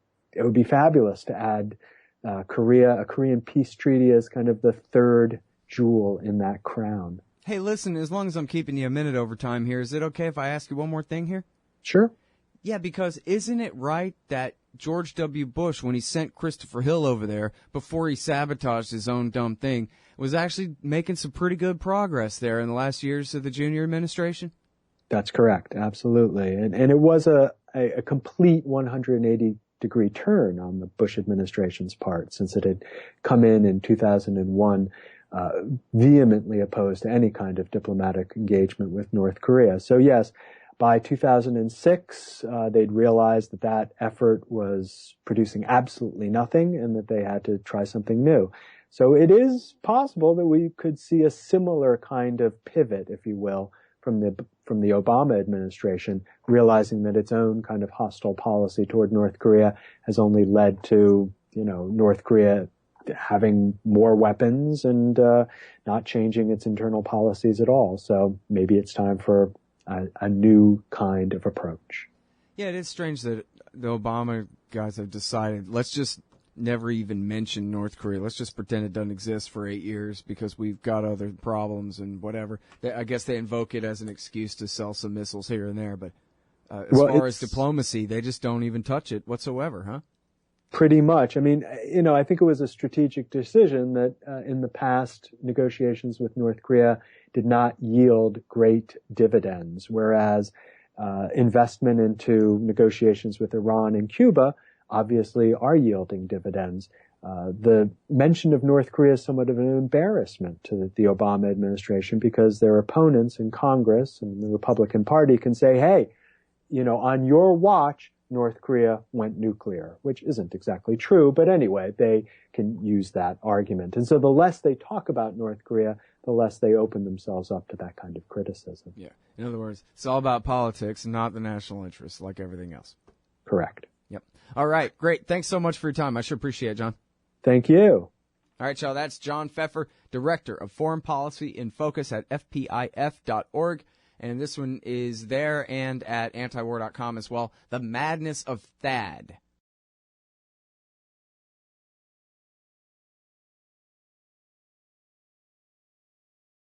F: fabulous to add a Korean peace treaty as kind of the third jewel in that crown.
A: Hey, listen, as long as I'm keeping you a minute over time here, is it okay if I ask you one more thing here?
F: Sure.
A: Yeah, because isn't it right that George W. Bush, when he sent Christopher Hill over there, before he sabotaged his own dumb thing, was actually making some pretty good progress there in the last years of the Junior administration?
F: That's correct. Absolutely. And it was a complete 180-degree turn on the Bush administration's part, since it had come in 2001, vehemently opposed to any kind of diplomatic engagement with North Korea. So yes, by 2006, they'd realized that effort was producing absolutely nothing and that they had to try something new. So it is possible that we could see a similar kind of pivot, if you will, from the Obama administration, realizing that its own kind of hostile policy toward North Korea has only led to, North Korea having more weapons and not changing its internal policies at all. So maybe it's time for a new kind of approach.
A: Yeah, it is strange that the Obama guys have decided, let's just never even mention North Korea. Let's just pretend it doesn't exist for 8 years because we've got other problems and whatever. I guess they invoke it as an excuse to sell some missiles here and there. But as far as diplomacy, they just don't even touch it whatsoever, huh?
F: Pretty much. I mean, I think it was a strategic decision that in the past, negotiations with North Korea did not yield great dividends, whereas investment into negotiations with Iran and Cuba obviously are yielding dividends. The mention of North Korea is somewhat of an embarrassment to the Obama administration because their opponents in Congress and the Republican Party can say, hey, on your watch, North Korea went nuclear, which isn't exactly true, but anyway, they can use that argument. And so the less they talk about North Korea, the less they open themselves up to that kind of criticism.
A: Yeah. In other words, it's all about politics, not the national interest, like everything else.
F: Correct.
A: Yep. All right. Great. Thanks so much for your time. I sure appreciate it, John.
F: Thank you.
A: All right, y'all. That's John Pfeffer, Director of Foreign Policy in Focus at FPIF.org. And this one is there and at Antiwar.com as well. The Madness of THAAD.